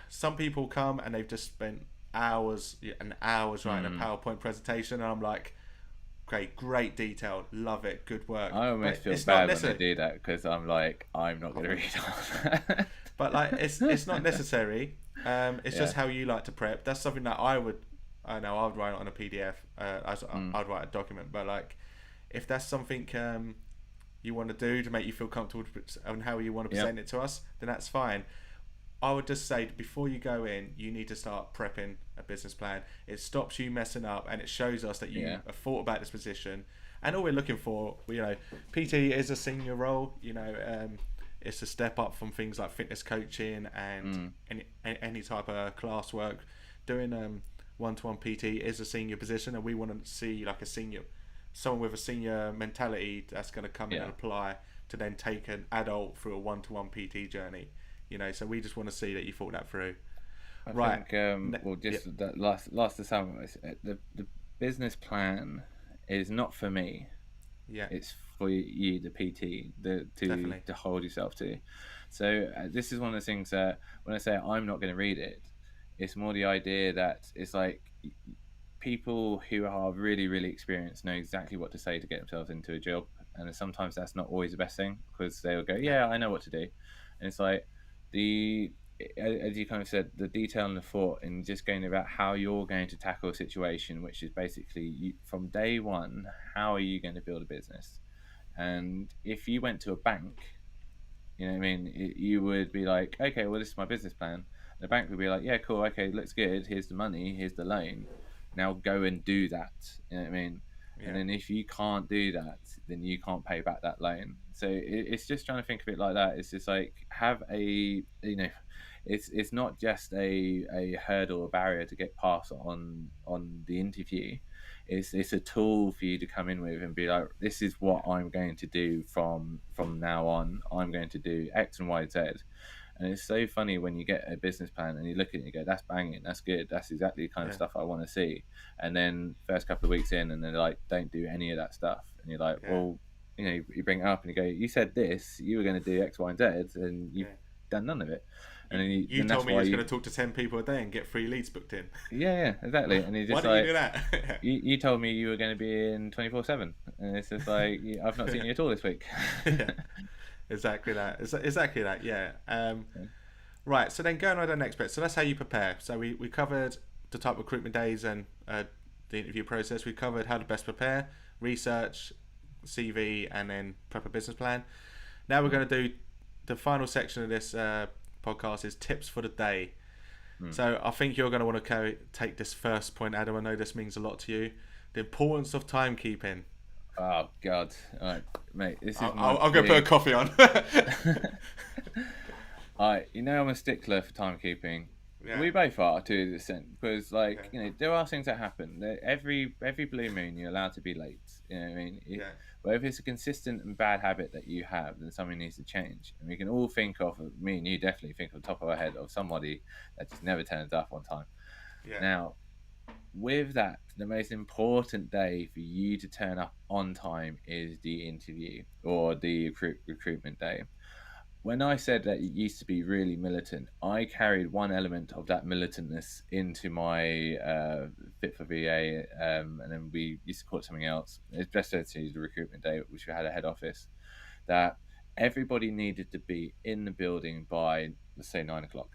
some people come and they've just spent hours and hours writing a PowerPoint presentation, and I'm like, great detail, love it, good work. I almost feel bad when they do that, because I'm like, I'm not going to read all that. But it's not necessary. It's just how you like to prep. That's something that I would write it on a PDF. I'd write a document. But if that's something you want to do to make you feel comfortable on how you want to present it to us, then that's fine. I would just say, before you go in, you need to start prepping a business plan. It stops you messing up, and it shows us that you have thought about this position. And all we're looking for, PT is a senior role. It's a step up from things like fitness coaching and any type of class work. Doing one-to-one PT is a senior position, and we want to see someone with a senior mentality that's going to come in and apply to then take an adult through a one-to-one PT journey. So we just want to see that you thought that through. I think, that last to summarize, the business plan is not for me. Yeah, it's for you, the PT, to hold yourself to. So this is one of the things that when I say I'm not going to read it, it's more the idea that it's like people who are really, really experienced know exactly what to say to get themselves into a job, and sometimes that's not always the best thing, because they'll go, yeah, I know what to do, and it's like as you kind of said, the detail and the thought, and just going about how you're going to tackle a situation, which is basically from day one, how are you going to build a business? And if you went to a bank, you would be like, okay, well, this is my business plan. The bank would be like, yeah, cool, okay, looks good, here's the money, here's the loan, now go and do that. You know what I mean? Yeah. And then if you can't do that, then you can't pay back that loan. So it's just trying to think of it like that. It's just like, have a, it's not just a hurdle or barrier to get past on the interview. It's a tool for you to come in with and be like, this is what I'm going to do from now on. I'm going to do X and Y, Z. And it's so funny when you get a business plan and you look at it and you go, that's banging, that's good, that's exactly the kind of stuff I want to see. And then first couple of weeks in, and they're like, don't do any of that stuff. And you're like, well, you bring it up and you go, you said this, you were going to do X, Y, and Z, and you've done none of it. And then you told me you was going to talk to 10 people a day and get 3 leads booked in. Yeah, exactly. And you just why did you do that? you told me you were going to be in 24/7, and it's just like, I've not seen you at all this week. Exactly that. Exactly that. Yeah. Right. So then going on to the next bit. So that's how you prepare. So we covered the type of recruitment days and the interview process. We covered how to best prepare, research, CV, and then prep a business plan. Now we're going to do the final section of this podcast is tips for the day. So I think you're going to want to take this first point, Adam. I know this means a lot to you. The importance of timekeeping. Oh God! All right, mate. This is. I'll go put a coffee on. Alright, I'm a stickler for timekeeping. Yeah. we both are to an extent because, Yeah. like, there are things that happen. Every blue moon, you're allowed to be late. You know what I mean? Yeah. But if it's a consistent and bad habit that you have, then something needs to change. And we can all think of, me and you definitely think on top of our head of somebody that just never turns up on time. Yeah. Now, with that, the most important day for you to turn up on time is the interview or the recruitment day. When I said that it used to be really militant, I carried one element of that militantness into my Fit for VA, and then we used to call it something else. It's best to use the recruitment day, which we had a head office, that everybody needed to be in the building by, let's say, 9 o'clock.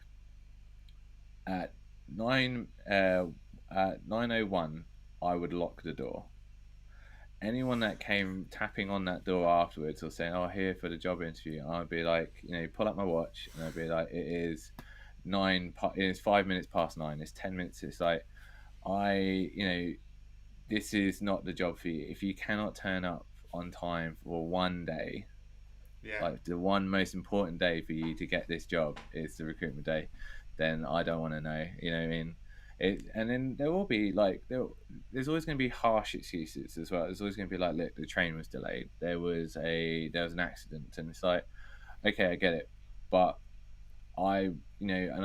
At 9:01, I would lock the door. Anyone that came tapping on that door afterwards or saying, "Oh, here for the job interview," I'd be like, pull up my watch, and I'd be like, "It is It is 5 minutes past 9. It's 10 minutes." It's like, this is not the job for you. If you cannot turn up on time for one day, Yeah. like the one most important day for you to get this job is the recruitment day, then I don't want to know. You know what I mean? And then there will be there's always going to be harsh excuses as well. There's always going to be like, look, the train was delayed. There was an accident, and it's like, okay, I get it, but and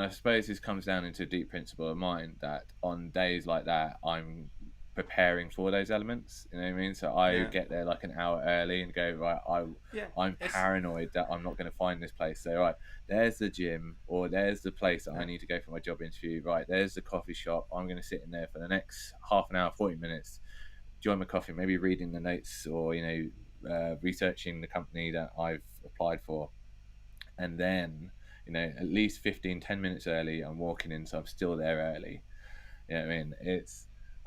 I suppose this comes down into a deep principle of mine that on days like that, I'm preparing for those elements. You know what I mean? So I Yeah. get there like an hour early and go, right, Yeah. I'm It's paranoid that I'm not going to find this place. So, right, there's the gym, or there's the place that I need to go for my job interview. Right, there's the coffee shop. I'm going to sit in there for the next half an hour, 40 minutes, enjoy my coffee, maybe reading the notes or, researching the company that I've applied for. And then, at least 15, 10 minutes early, I'm walking in, so I'm still there early. You know what I mean?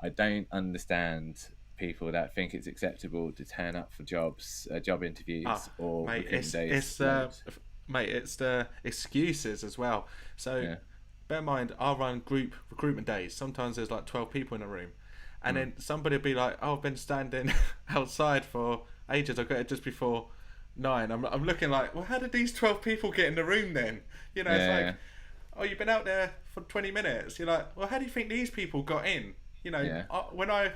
I don't understand people that think it's acceptable to turn up for job ah, interviews or mate. recruitment days late. Mate. It's the excuses as well. So Yeah. bear in mind, I'll run group recruitment days. Sometimes there's like 12 people in a room, and Mm. then somebody will be like, "Oh, I've been standing outside for ages. I got it just before 9." I'm looking like, well, how did these 12 people get in the room then? It's Yeah. like, oh, you've been out there for 20 minutes. You're like, well, how do you think these people got in? Yeah. When I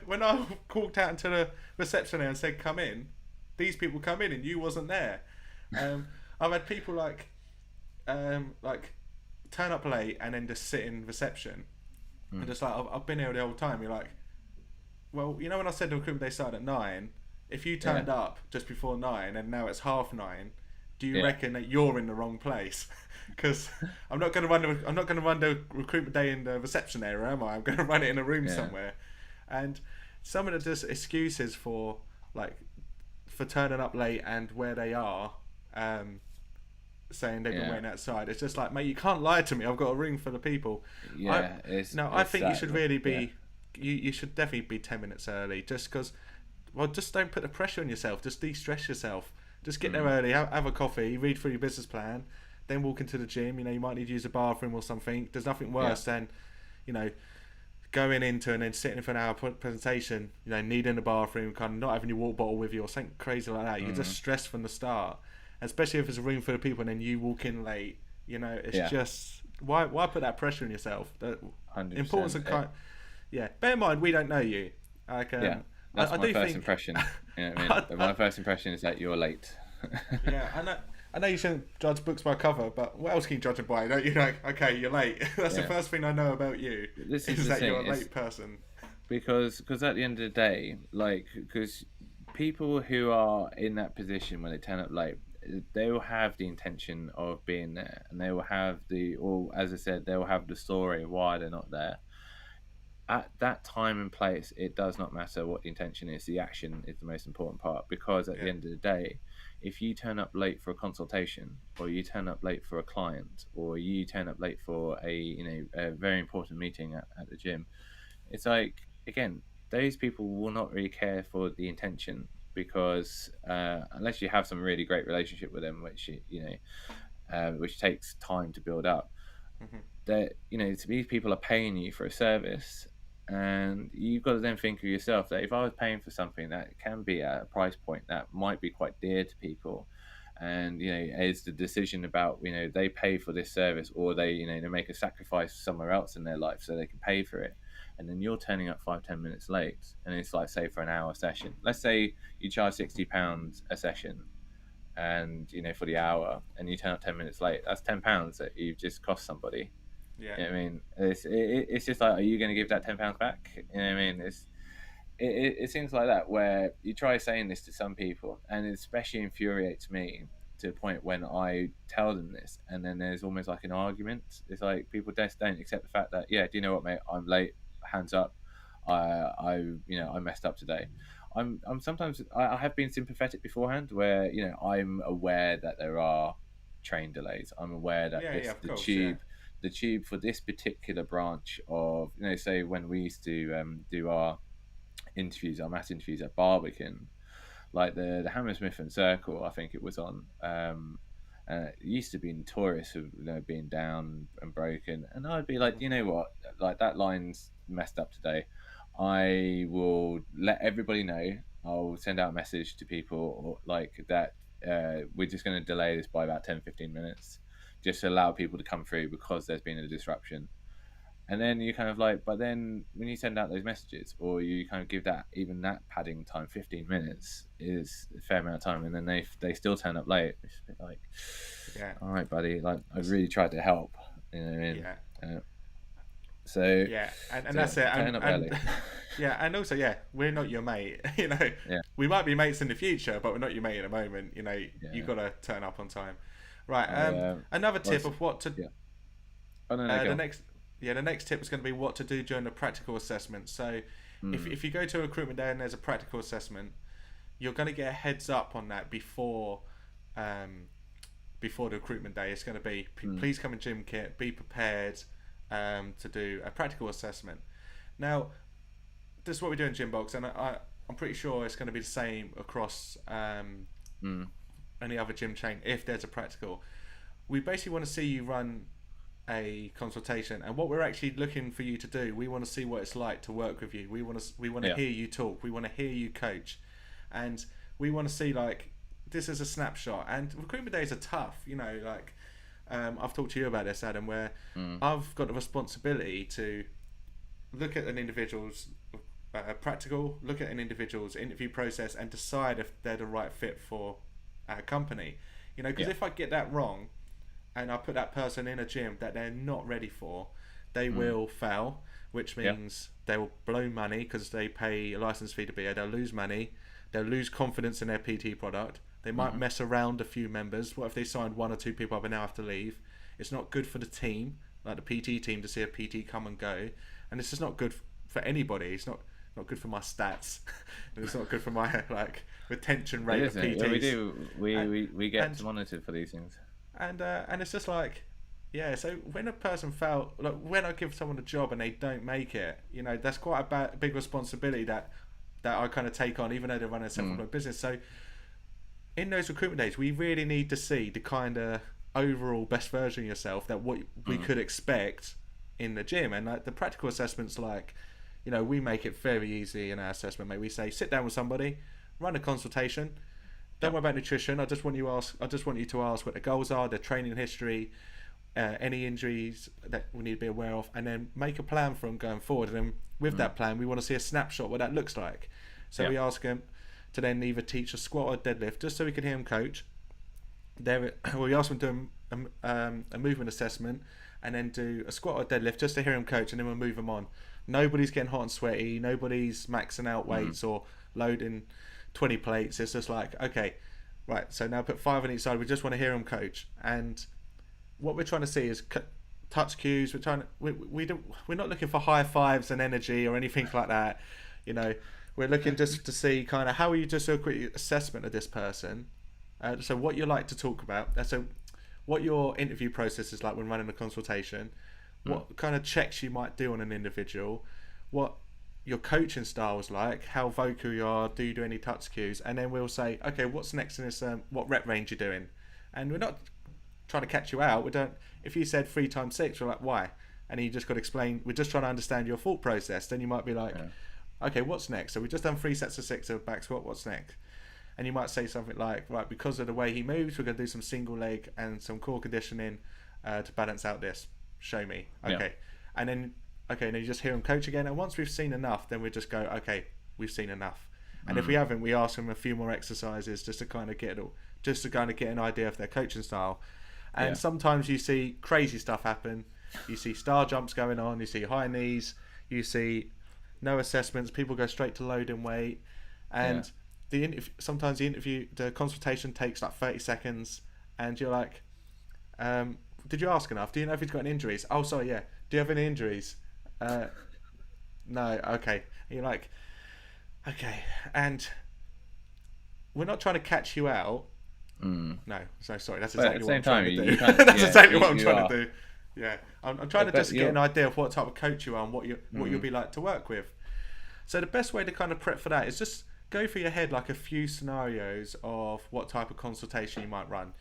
walked out into the reception there and said, "Come in," these people come in and you wasn't there. I've had people like turn up late and then just sit in reception and Mm. just like, I've been here the whole time. You're like, well, when I said the recruitment day started at 9, if you Yeah. turned up just before 9 and now it's 9:30, do you Yeah. reckon that you're in the wrong place? Because I'm not going to run the recruitment day in the reception area, am I? I'm going to run it in a room Yeah. somewhere. And some of the just excuses for like for turning up late and where they are, saying they've been Yeah. waiting outside. It's just like, mate, you can't lie to me. I've got a room full of people. Yeah. I think you that. should really Yeah. be. You should definitely be 10 minutes early, just because. Well, just don't put the pressure on yourself. Just de-stress yourself. Just get there early, have a coffee, read through your business plan, then walk into the gym. You might need to use a bathroom or something. There's nothing worse than, going into and then sitting for an hour presentation. Needing a bathroom, kind of not having your water bottle with you or something crazy like that. You're just stressed from the start, especially if it's a room full of people and then you walk in late. It's just why put that pressure on yourself? The 100%. importance of Bear in mind, we don't know you. Yeah. That's I my do first think. impression. You know what I mean? My first impression is that you're late. Yeah, I know you shouldn't judge books by cover, but what else can you judge them by? Don't you know? Okay, you're late. That's the Yeah. first thing I know about you. This Is is the that thing. you're a late person. Because at the end of the day, because people who are in that position when they turn up late, they will have the intention of being there, and they will have or as I said, they will have the story of why they're not there. At that time and place, it does not matter what the intention is. The action is the most important part, because at the end of the day, if you turn up late for a consultation, or you turn up late for a client, or you turn up late for a very important meeting at the gym, it's like, again, those people will not really care for the intention, because unless you have some really great relationship with them, which takes time to build up, that these people are paying you for a service, and you've got to then think of yourself that if I was paying for something that can be at a price point that might be quite dear to people, and is the decision about they pay for this service, or they make a sacrifice somewhere else in their life so they can pay for it, and then you're turning up 5-10 minutes late, and it's like, say, for an hour session, let's say you charge £60 a session, and for the hour, and you turn up 10 minutes late, that's £10 that you've just cost somebody. Yeah. You know what I mean, it's just like, are you going to give that £10 back? You know what I mean? It seems like that, where you try saying this to some people, and it especially infuriates me to the point when I tell them this, and then there's almost like an argument. It's like people just don't accept the fact that, yeah, do you know what, mate, I'm late, hands up, I messed up today. I'm sometimes, I have been sympathetic beforehand, where I'm aware that there are train delays. I'm aware that Yeah, this, yeah, of the course, tube, the tube for this particular branch of, say when we used to do our interviews, our mass interviews at Barbican, like the Hammersmith and Circle, I think it was on. It used to be notorious of being down and broken, and I'd be like, you know what, like that line's messed up today. I will let everybody know. I'll send out a message to people, or like that. We're just going to delay this by about 10-15 minutes, just to allow people to come through, because there's been a disruption. And then you kind of like, but then when you send out those messages, or you kind of give that, even that padding time, 15 minutes is a fair amount of time, and then they still turn up late. It's a bit like, yeah, all right, buddy, like I've really tried to help, you know what I mean? yeah. So Yeah, and so that's it. turn up early. Yeah, and also, yeah, we're not your mate. Yeah, We might be mates in the future, but we're not your mate at the moment. You've yeah. got to turn up on time. Right. I Another tip was, of what to. yeah. Oh no, no, The go next, yeah, the next tip is going to be what to do during the practical assessment. So, on. if you go to a recruitment day and there's a practical assessment, you're going to get a heads up on that before the recruitment day. It's going to be, please come in gym kit, be prepared to do a practical assessment. Now, this is what we do in Gymbox, and I'm pretty sure it's going to be the same across any other gym chain if there's a practical. We basically want to see you run a consultation, and what we're actually looking for you to do, we want to see what it's like to work with you. We want to Yeah. hear you talk. We want to hear you coach, and we want to see, like, this is a snapshot. And recruitment days are tough, like I've talked to you about this, Adam, where I've got the responsibility to look at an individual's practical, look at an individual's interview process, and decide if they're the right fit for our company. Because if I get that wrong, and I put that person in a gym that they're not ready for, they will fail, which means they will blow money because they pay a license fee to be here. They'll lose money. They'll lose confidence in their PT product. They might mess around a few members. What if they signed 1 or 2 people up and now have to leave? It's not good for the team, like the PT team, to see a PT come and go. And it's just not good for anybody. It's not good for my stats. And it's not good for my retention rate of PTs. Yeah, we do. We get monitored for these things. And it's just like, yeah. So when a person fails, like when I give someone a job and they don't make it, that's quite a big responsibility that I kind of take on, even though they're running a self-employed business. So in those recruitment days, we really need to see the kind of overall best version of yourself, that what we could expect in the gym. And like the practical assessments, like, we make it very easy in our assessment, mate. We say, sit down with somebody, run a consultation. Don't worry about nutrition. I just want you to ask what the goals are, their training history, any injuries that we need to be aware of, and then make a plan for them going forward. And then with that plan, we want to see a snapshot what that looks like. So we ask them to then either teach a squat or deadlift, just so we can hear them coach. We ask them to do a movement assessment, and then do a squat or deadlift just to hear them coach, and then we'll move them on. Nobody's getting hot and sweaty. Nobody's maxing out weights or loading 20 plates. It's just like, okay, right, so now put 5 on each side. We just want to hear them coach. And what we're trying to see is touch cues. We're not looking for high fives and energy or anything like that. We're looking just to see kind of how are you, just a quick assessment of this person. So what you like to talk about. So what your interview process is like when running a consultation. What kind of checks you might do on an individual. What your coaching style is like, how vocal you are, do you do any touch cues, and then we'll say, okay, what's next in this, what rep range you're doing. And we're not trying to catch you out. If you said 3 times 6, we're like, why? And you just got to explain. We're just trying to understand your thought process. Then you might be like, okay, what's next? So we've just done 3 sets of 6 of back squat, what's next? and you might say something like, right, because of the way he moves, we're going to do some single leg and some core conditioning to balance out this. Show me. Yeah. Okay. And then, okay, then you just hear him coach again. And once we've seen enough, then we just go, okay, we've seen enough. And if we haven't, we ask them a few more exercises just to kind of get an idea of their coaching style. And sometimes you see crazy stuff happen. You see star jumps going on. You see high knees. You see no assessments. People go straight to loading weight. And sometimes the consultation takes like 30 seconds. And you're like, did you ask enough? Do you know if he's got any injuries? Oh, sorry, yeah. Do you have any injuries? No, okay. And you're like, okay. And we're not trying to catch you out. No, so sorry. That's exactly what I'm trying to do. That's exactly what I'm trying to do. Yeah, I'm trying to just get an idea of what type of coach you are and what you'll be like to work with. So the best way to kind of prep for that is just go through your head like a few scenarios of what type of consultation you might run,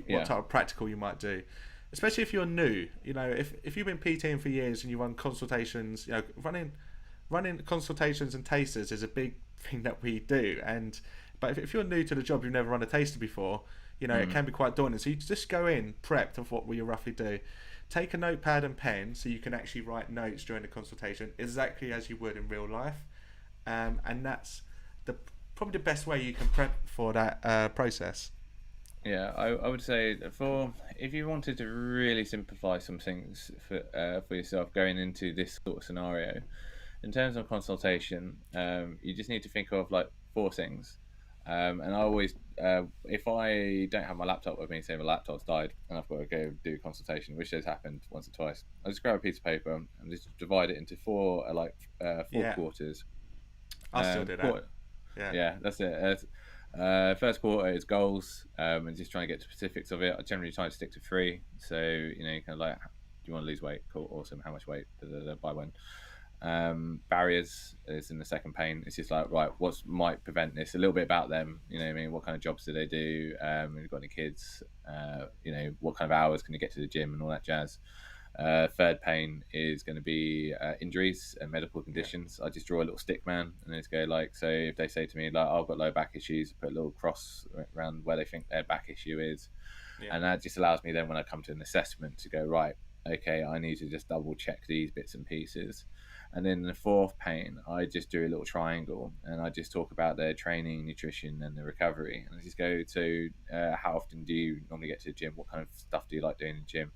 what type of practical you might do. Especially if you're new, if you've been PTing for years and you run consultations, running consultations and tasters is a big thing that we do. But if you're new to the job, you've never run a taster before, it can be quite daunting. So you just go in prepped of what we roughly do. Take a notepad and pen so you can actually write notes during the consultation exactly as you would in real life, and that's probably the best way you can prep for that process. Yeah, I would say if you wanted to really simplify some things for yourself going into this sort of scenario, in terms of consultation, you just need to think of like 4 things. And I always, if I don't have my laptop with me, say my laptop's died and I've got to go do a consultation, which has happened once or twice, I just grab a piece of paper and just divide it into 4 quarters. I'll still do that. Yeah, that's it. First quarter is goals, and just trying to get to specifics of it. I generally try to stick to 3. So kind of like, do you want to lose weight? Cool, awesome. How much weight? By when? Barriers is in the second pane. It's just like, right, what might prevent this? A little bit about them. What kind of jobs do they do? Have you got any kids? What kind of hours can you get to the gym and all that jazz. Third pane is going to be injuries and medical conditions. I just draw a little stick man and just go like, so if they say to me like, I've got low back issues, put a little cross around where they think their back issue is, and that just allows me then when I come to an assessment to go, right, okay, I need to just double check these bits and pieces. And then in the fourth pane, I just do a little triangle and I just talk about their training, nutrition, and the recovery. And I just go to how often do you normally get to the gym? What kind of stuff do you like doing in the gym?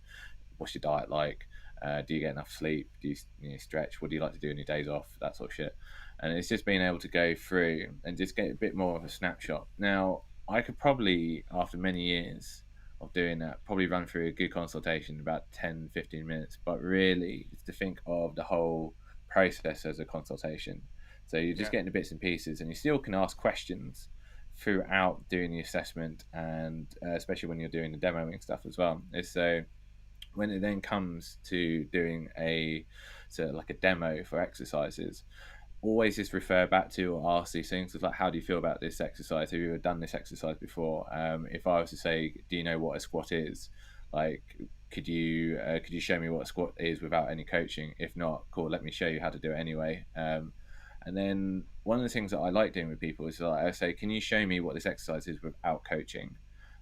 What's your diet like? Do you get enough sleep? Do you stretch? What do you like to do on your days off? That sort of shit. And it's just being able to go through and just get a bit more of a snapshot. Now, I could probably, after many years of doing that, probably run through a good consultation in about 10, 15 minutes. But really, it's to think of the whole process as a consultation. So you're just getting the bits and pieces, and you still can ask questions throughout doing the assessment, and especially when you're doing the demoing stuff as well. So when it then comes to doing a demo for exercises, always just refer back to or ask these things. It's like, how do you feel about this exercise? Have you ever done this exercise before? If I was to say, do you know what a squat is? Like, could you show me what a squat is without any coaching? If not, cool, let me show you how to do it anyway. And then one of the things that I like doing with people is like, I say, can you show me what this exercise is without coaching?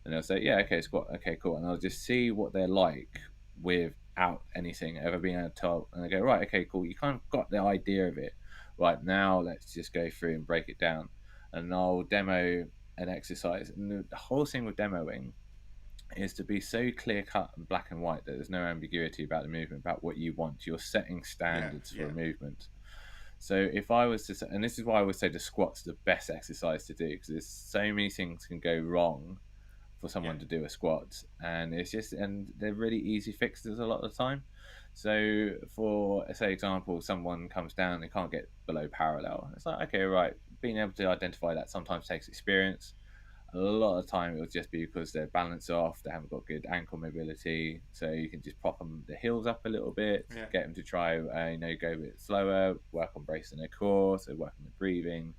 And they'll say, yeah, okay, squat, okay, cool. And I'll just see what they're like without anything ever being able to tell. And they go, right, okay, cool, you kind of got the idea of it. Right, now let's just go through and break it down. And I'll demo an exercise. And the whole thing with demoing is to be so clear cut and black and white that there's no ambiguity about the movement, about what you want. You're setting standards for a movement. So if I was to say, and this is why I would say the squat's the best exercise to do, because there's so many things can go wrong for someone to do a squat, and they're really easy fixes a lot of the time. So for, say, example, someone comes down, they can't get below parallel. It's like, okay, right, being able to identify that sometimes takes experience. A lot of the time it'll just be because they're balanced off, they haven't got good ankle mobility, so you can just prop them the heels up a little bit, get them to try go a bit slower, work on bracing their core, so work on the breathing.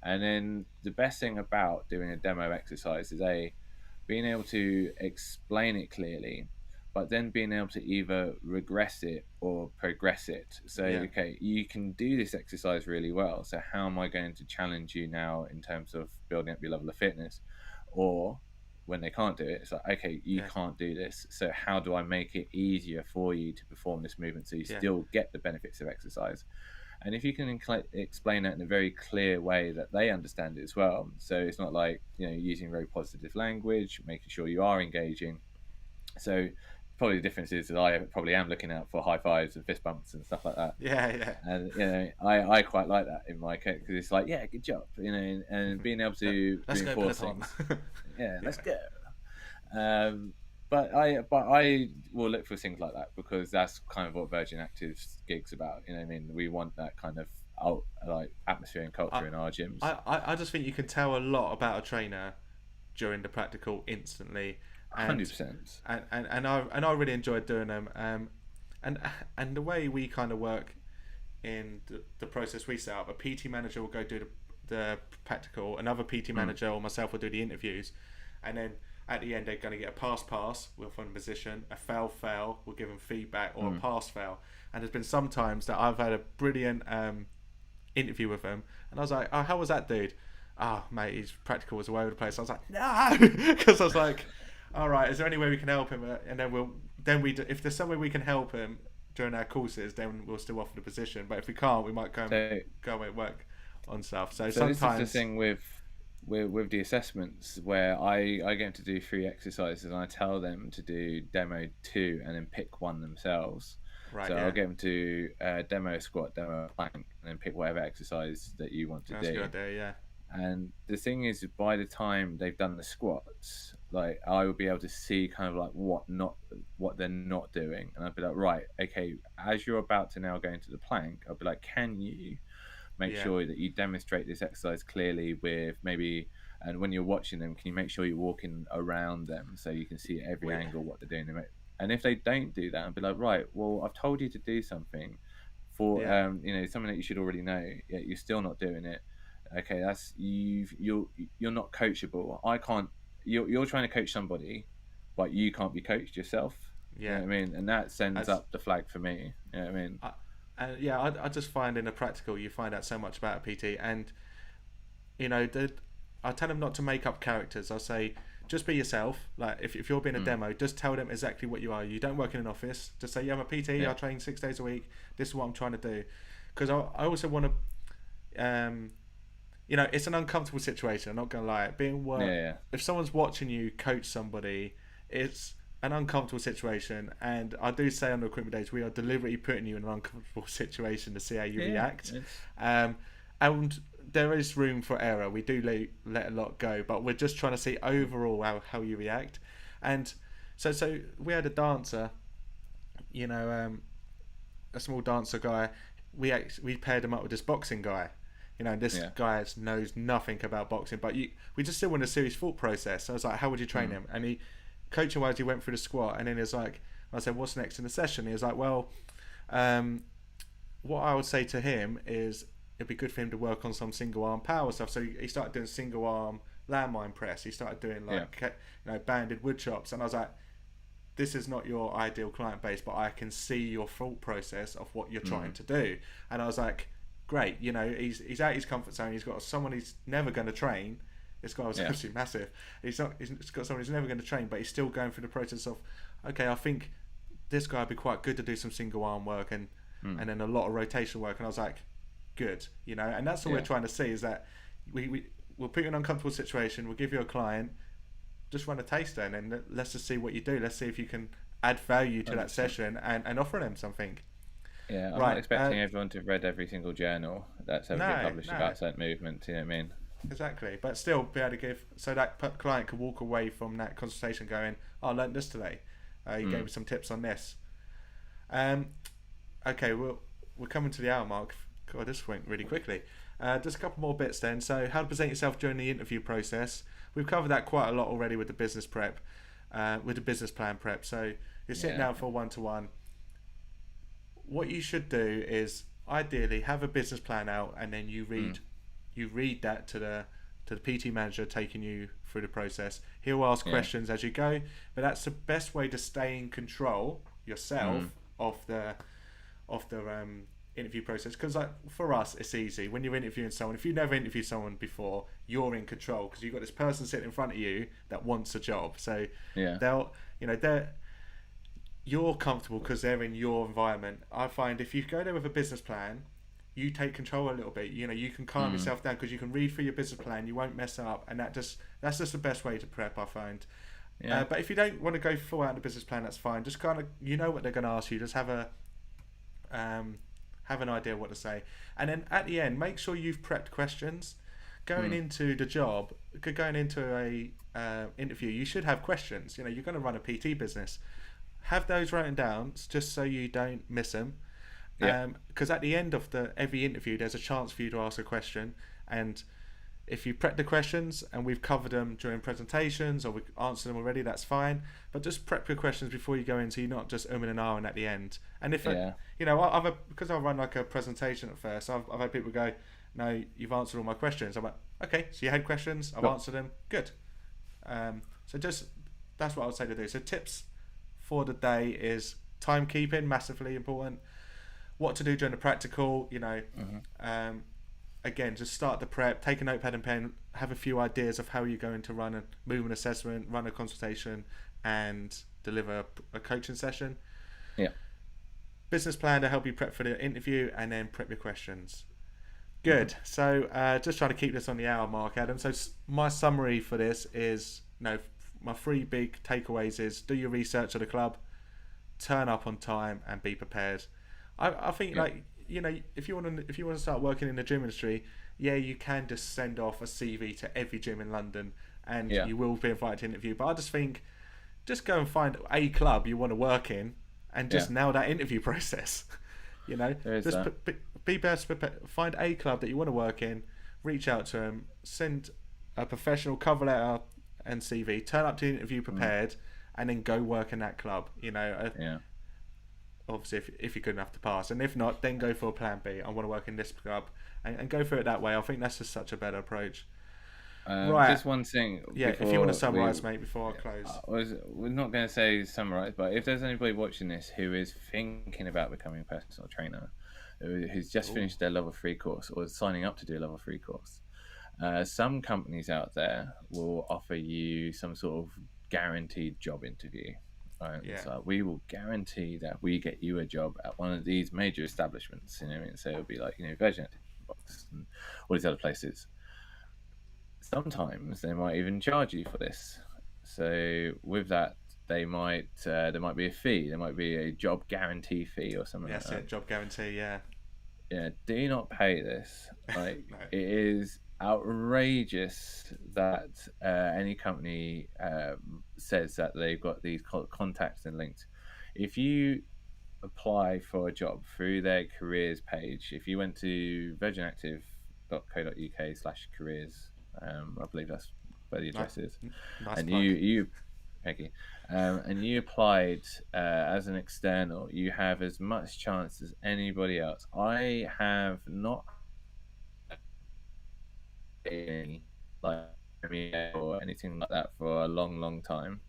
And then the best thing about doing a demo exercise is being able to explain it clearly, but then being able to either regress it or progress it. So, Yeah. okay, you can do this exercise really well. So, how am I going to challenge you now in terms of building up your level of fitness? Or when they can't do it, it's like, okay, you Yeah. can't do this. So, how do I make it easier for you to perform this movement so you Yeah. still get the benefits of exercise? And if you can explain that in a very clear way that they understand it as well, so it's not like, using very positive language, making sure you are engaging. So probably the difference is that I probably am looking out for high fives and fist bumps and stuff like that. Yeah. Yeah. And I quite like that in my case, because it's like, yeah, good job, and being able to Let's go reinforce Peloton. things. Yeah, let's go. But I will look for things like that, because that's kind of what Virgin Active's gig's about. You know what I mean? We want that kind of like atmosphere and culture in our gyms. I just think you can tell a lot about a trainer during the practical instantly. 100%. And I really enjoyed doing them. And the way we kind of work in the process we set up, a PT manager will go do the practical, another PT manager or myself will do the interviews, and then at the end they're going to get a pass, we'll find a position, a fail, we'll give them feedback, or a pass fail. And there's been some times that I've had a brilliant interview with them, and I was like, oh, how was that dude? Oh mate, his practical was all over the place. I was like, no, because I was like, all right, is there any way we can help him? And then if there's some way we can help him during our courses, then we'll still offer the position. But if we can't, we might go away and work on stuff. So sometimes this is the thing with the assessments, where I get them to do 3 exercises, and I tell them to do demo 2 and then pick one themselves. Right, so yeah. I'll get them to demo squat, demo plank, and then pick whatever exercise that you want to do. That's a good idea, yeah. And the thing is, by the time they've done the squats, like, I will be able to see kind of like what they're not doing, and I'll be like, right, okay, as you're about to now go into the plank, I'll be like, can you make sure that you demonstrate this exercise clearly with maybe, and when you're watching them, can you make sure you're walking around them so you can see at every angle what they're doing? And if they don't do that, I'll be like, right, well, I've told you to do something for something that you should already know, yet you're still not doing it. Okay, that's you're not coachable. I can't. You're trying to coach somebody, but you can't be coached yourself. Yeah, you know what I mean, and that sends up the flag for me. You know what I mean? I just find in a practical you find out so much about a PT, and I tell them not to make up characters. I'll say just be yourself. Like if you're being a demo, just tell them exactly what you are. You don't work in an office. Just say, yeah, I'm a PT. I train 6 days a week. This is what I'm trying to do. Because I also want to. It's an uncomfortable situation. I'm not gonna lie. If someone's watching you coach somebody, it's an uncomfortable situation. And I do say on the recruitment days, we are deliberately putting you in an uncomfortable situation to see how you react. And there is room for error. We do let a lot go, but we're just trying to see overall how you react. And so we had a dancer, a small dancer guy. We paired him up with this boxing guy. This guy knows nothing about boxing, but we just still want a serious thought process. So I was like, how would you train him? And he, coaching wise, he went through the squat, and then he was like, I said, what's next in the session? He was like, well, what I would say to him is it'd be good for him to work on some single arm power stuff. So he started doing single arm landmine press. He started doing banded wood chops, and I was like, this is not your ideal client base, but I can see your thought process of what you're trying to do. And I was like, great, he's out his comfort zone. He's got someone he's never going to train. This guy was absolutely massive. He's got someone he's never going to train, but he's still going through the process of, okay, I think this guy would be quite good to do some single arm work and then a lot of rotational work. And I was like, good, and that's all we're trying to see, is that we'll put you in an uncomfortable situation. We'll give you a client, just run a taster, and then let's just see what you do. Let's see if you can add value to 100%. That session and offer them something. Yeah, I'm not expecting everyone to have read every single journal that's ever been published about certain movements, you know what I mean? Exactly, but still be able to give, so that client could walk away from that consultation going, oh, I learned this today. You gave me some tips on this. Okay, we're coming to the hour mark. God, this went really quickly. Just a couple more bits then. So how to present yourself during the interview process. We've covered that quite a lot already with the business prep, with the business plan prep. So you're sitting down for a one-to-one. What you should do is ideally have a business plan out, and then you read that to to the PT manager taking you through the process. He'll ask Yeah. questions as you go, but that's the best way to stay in control yourself Mm. of the interview process. Because like for us, it's easy when you're interviewing someone. If you've never interviewed someone before, you're in control because you've got this person sitting in front of you that wants a job. So Yeah. they'll, they're you're comfortable because they're in your environment. I find if you go there with a business plan, you take control a little bit. You can calm Mm. yourself down because you can read through your business plan. You won't mess up, and that's just the best way to prep, I find. Yeah. But if you don't want to go full out the business plan, that's fine. Just kind of what they're going to ask you. Just have an idea what to say, and then at the end, make sure you've prepped questions. Going Mm. into the job, going into a interview, you should have questions. You're going to run a PT business. Have those written down just so you don't miss them. Yeah. Because at the end of every interview, there's a chance for you to ask a question, and if you prep the questions and we've covered them during presentations or we answered them already, that's fine. But just prep your questions before you go in, so you're not just and ahhing at the end. And if Yeah. because I run like a presentation at first, I've had people go, "No, you've answered all my questions." I'm like, "Okay, so you had questions, I've Cool. answered them, good." So just that's what I would say to do. So tips for the day is timekeeping, massively important. What to do during the practical, Mm-hmm. again, just start the prep, take a notepad and pen, have a few ideas of how you're going to run a movement assessment, run a consultation, and deliver a coaching session. Yeah. Business plan to help you prep for the interview, and then prep your questions. Good. So just trying to keep this on the hour mark, Adam. So my summary for this is, my three big takeaways is do your research at the club, turn up on time, and be prepared. I think if you want to start working in the gym industry, yeah, you can just send off a CV to every gym in London, and Yeah. you will be invited to interview. But I just think, just go and find a club you want to work in, and just Yeah. nail that interview process. There is Just that. be best prepared. Find a club that you want to work in, reach out to them, send a professional cover letter and CV, turn up to the interview Mm. prepared, and then go work in that club. Yeah. Obviously if you're good enough to pass, and if not, then go for a plan B. I want to work in this club, and go through it that way. I think that's just such a better approach. Right. Just one thing Yeah, if you want to before we. summarise, mate, before I close. We're not going to say summarize, but if there's anybody watching this who is thinking about becoming a personal trainer, who's just finished their level 3 course or is signing up to do a level 3 course, some companies out there will offer you some sort of guaranteed job interview. Right? Yeah. So we will guarantee that we get you a job at one of these major establishments. So it'll be like Virgin Box and all these other places. Sometimes they might even charge you for this. So with that, there might be a fee. There might be a job guarantee fee or something Yes, like that. job guarantee. Yeah. Yeah, do not pay this. Like No. it is outrageous that any company says that they've got these contacts and links. If you apply for a job through their careers page, if you went to virginactive.co.uk/careers, I believe that's where the address is, Nice and plug. you Peggy, and you applied as an external, you have as much chance as anybody else. I have not any like or anything like that for a long time,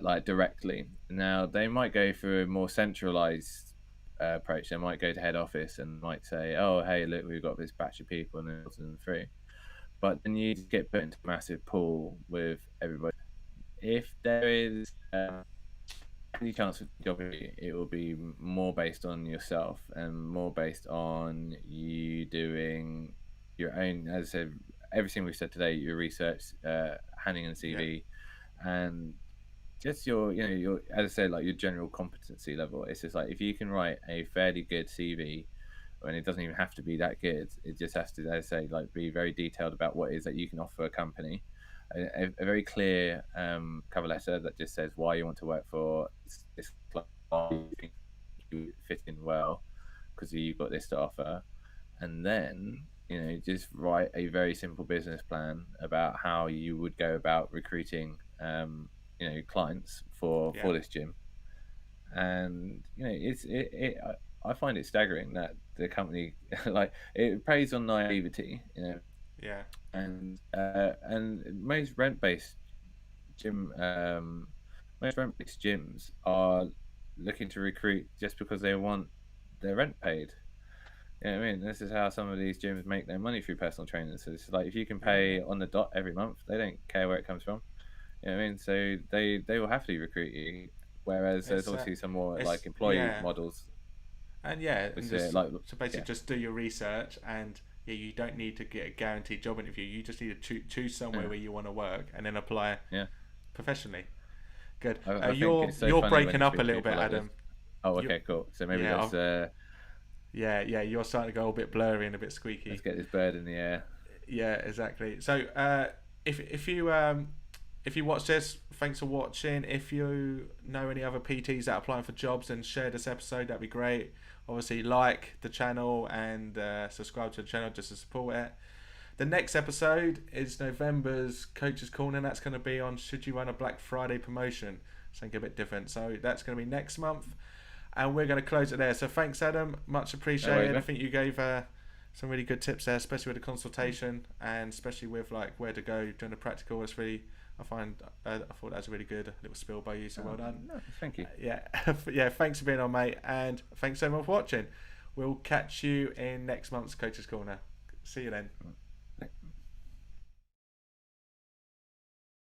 like directly. Now they might go for a more centralized approach. They might go to head office and might say, "Oh, hey, look, we've got this batch of people and filter them through." But then you get put into a massive pool with everybody. If there is any chance of job, it will be more based on yourself and more based on you doing your own. As I said, everything we've said today, your research, handing in a CV, and just your as I said, like your general competency level. It's just like if you can write a fairly good CV, and it doesn't even have to be that good. It just has to, as I say, like be very detailed about what it is that you can offer a company. A very clear cover letter that just says why you want to work for this club, why you think you fit in well, because you've got this to offer, and then just write a very simple business plan about how you would go about recruiting clients for this gym. And I find it staggering that the company like it preys on naivety. Yeah. And gym most rent-based gyms are looking to recruit just because they want their rent paid. You know what I mean? This is how some of these gyms make their money through personal trainers. So it's like if you can pay on the dot every month, they don't care where it comes from. You know what I mean? So they will happily recruit you. Whereas there's obviously some more like employee yeah, models, and yeah, and which just like so basically yeah, just do your research, and yeah, you don't need to get a guaranteed job interview. You just need to choose somewhere yeah, where you want to work and then apply yeah. professionally. Good. I think You're it's so you're funny when breaking you up a speak to little bit, people like this. Adam. Oh, You okay, cool. So maybe yeah, yeah. You're starting to go a bit blurry and a bit let's squeaky. get this bird in the air. Yeah, exactly. So if you watch this, thanks for watching. If you know any other PTs that are applying for jobs, then share this episode. That'd be great. Obviously, like the channel and subscribe to the channel just to support it. The next episode is November's Coaches Corner. That's going to be on should you run a Black Friday promotion. Something a bit different. So that's going to be next month. And we're going to close it there. So thanks, Adam. Much appreciated. I think you gave some really good tips there, especially with the consultation and especially with like where to go during the practical. It's really, I thought that was a really good little spill by you. So well done. No, thank you. Yeah, yeah. Thanks for being on, mate, and thanks everyone for watching. We'll catch you in next month's Coaches Corner. See you then.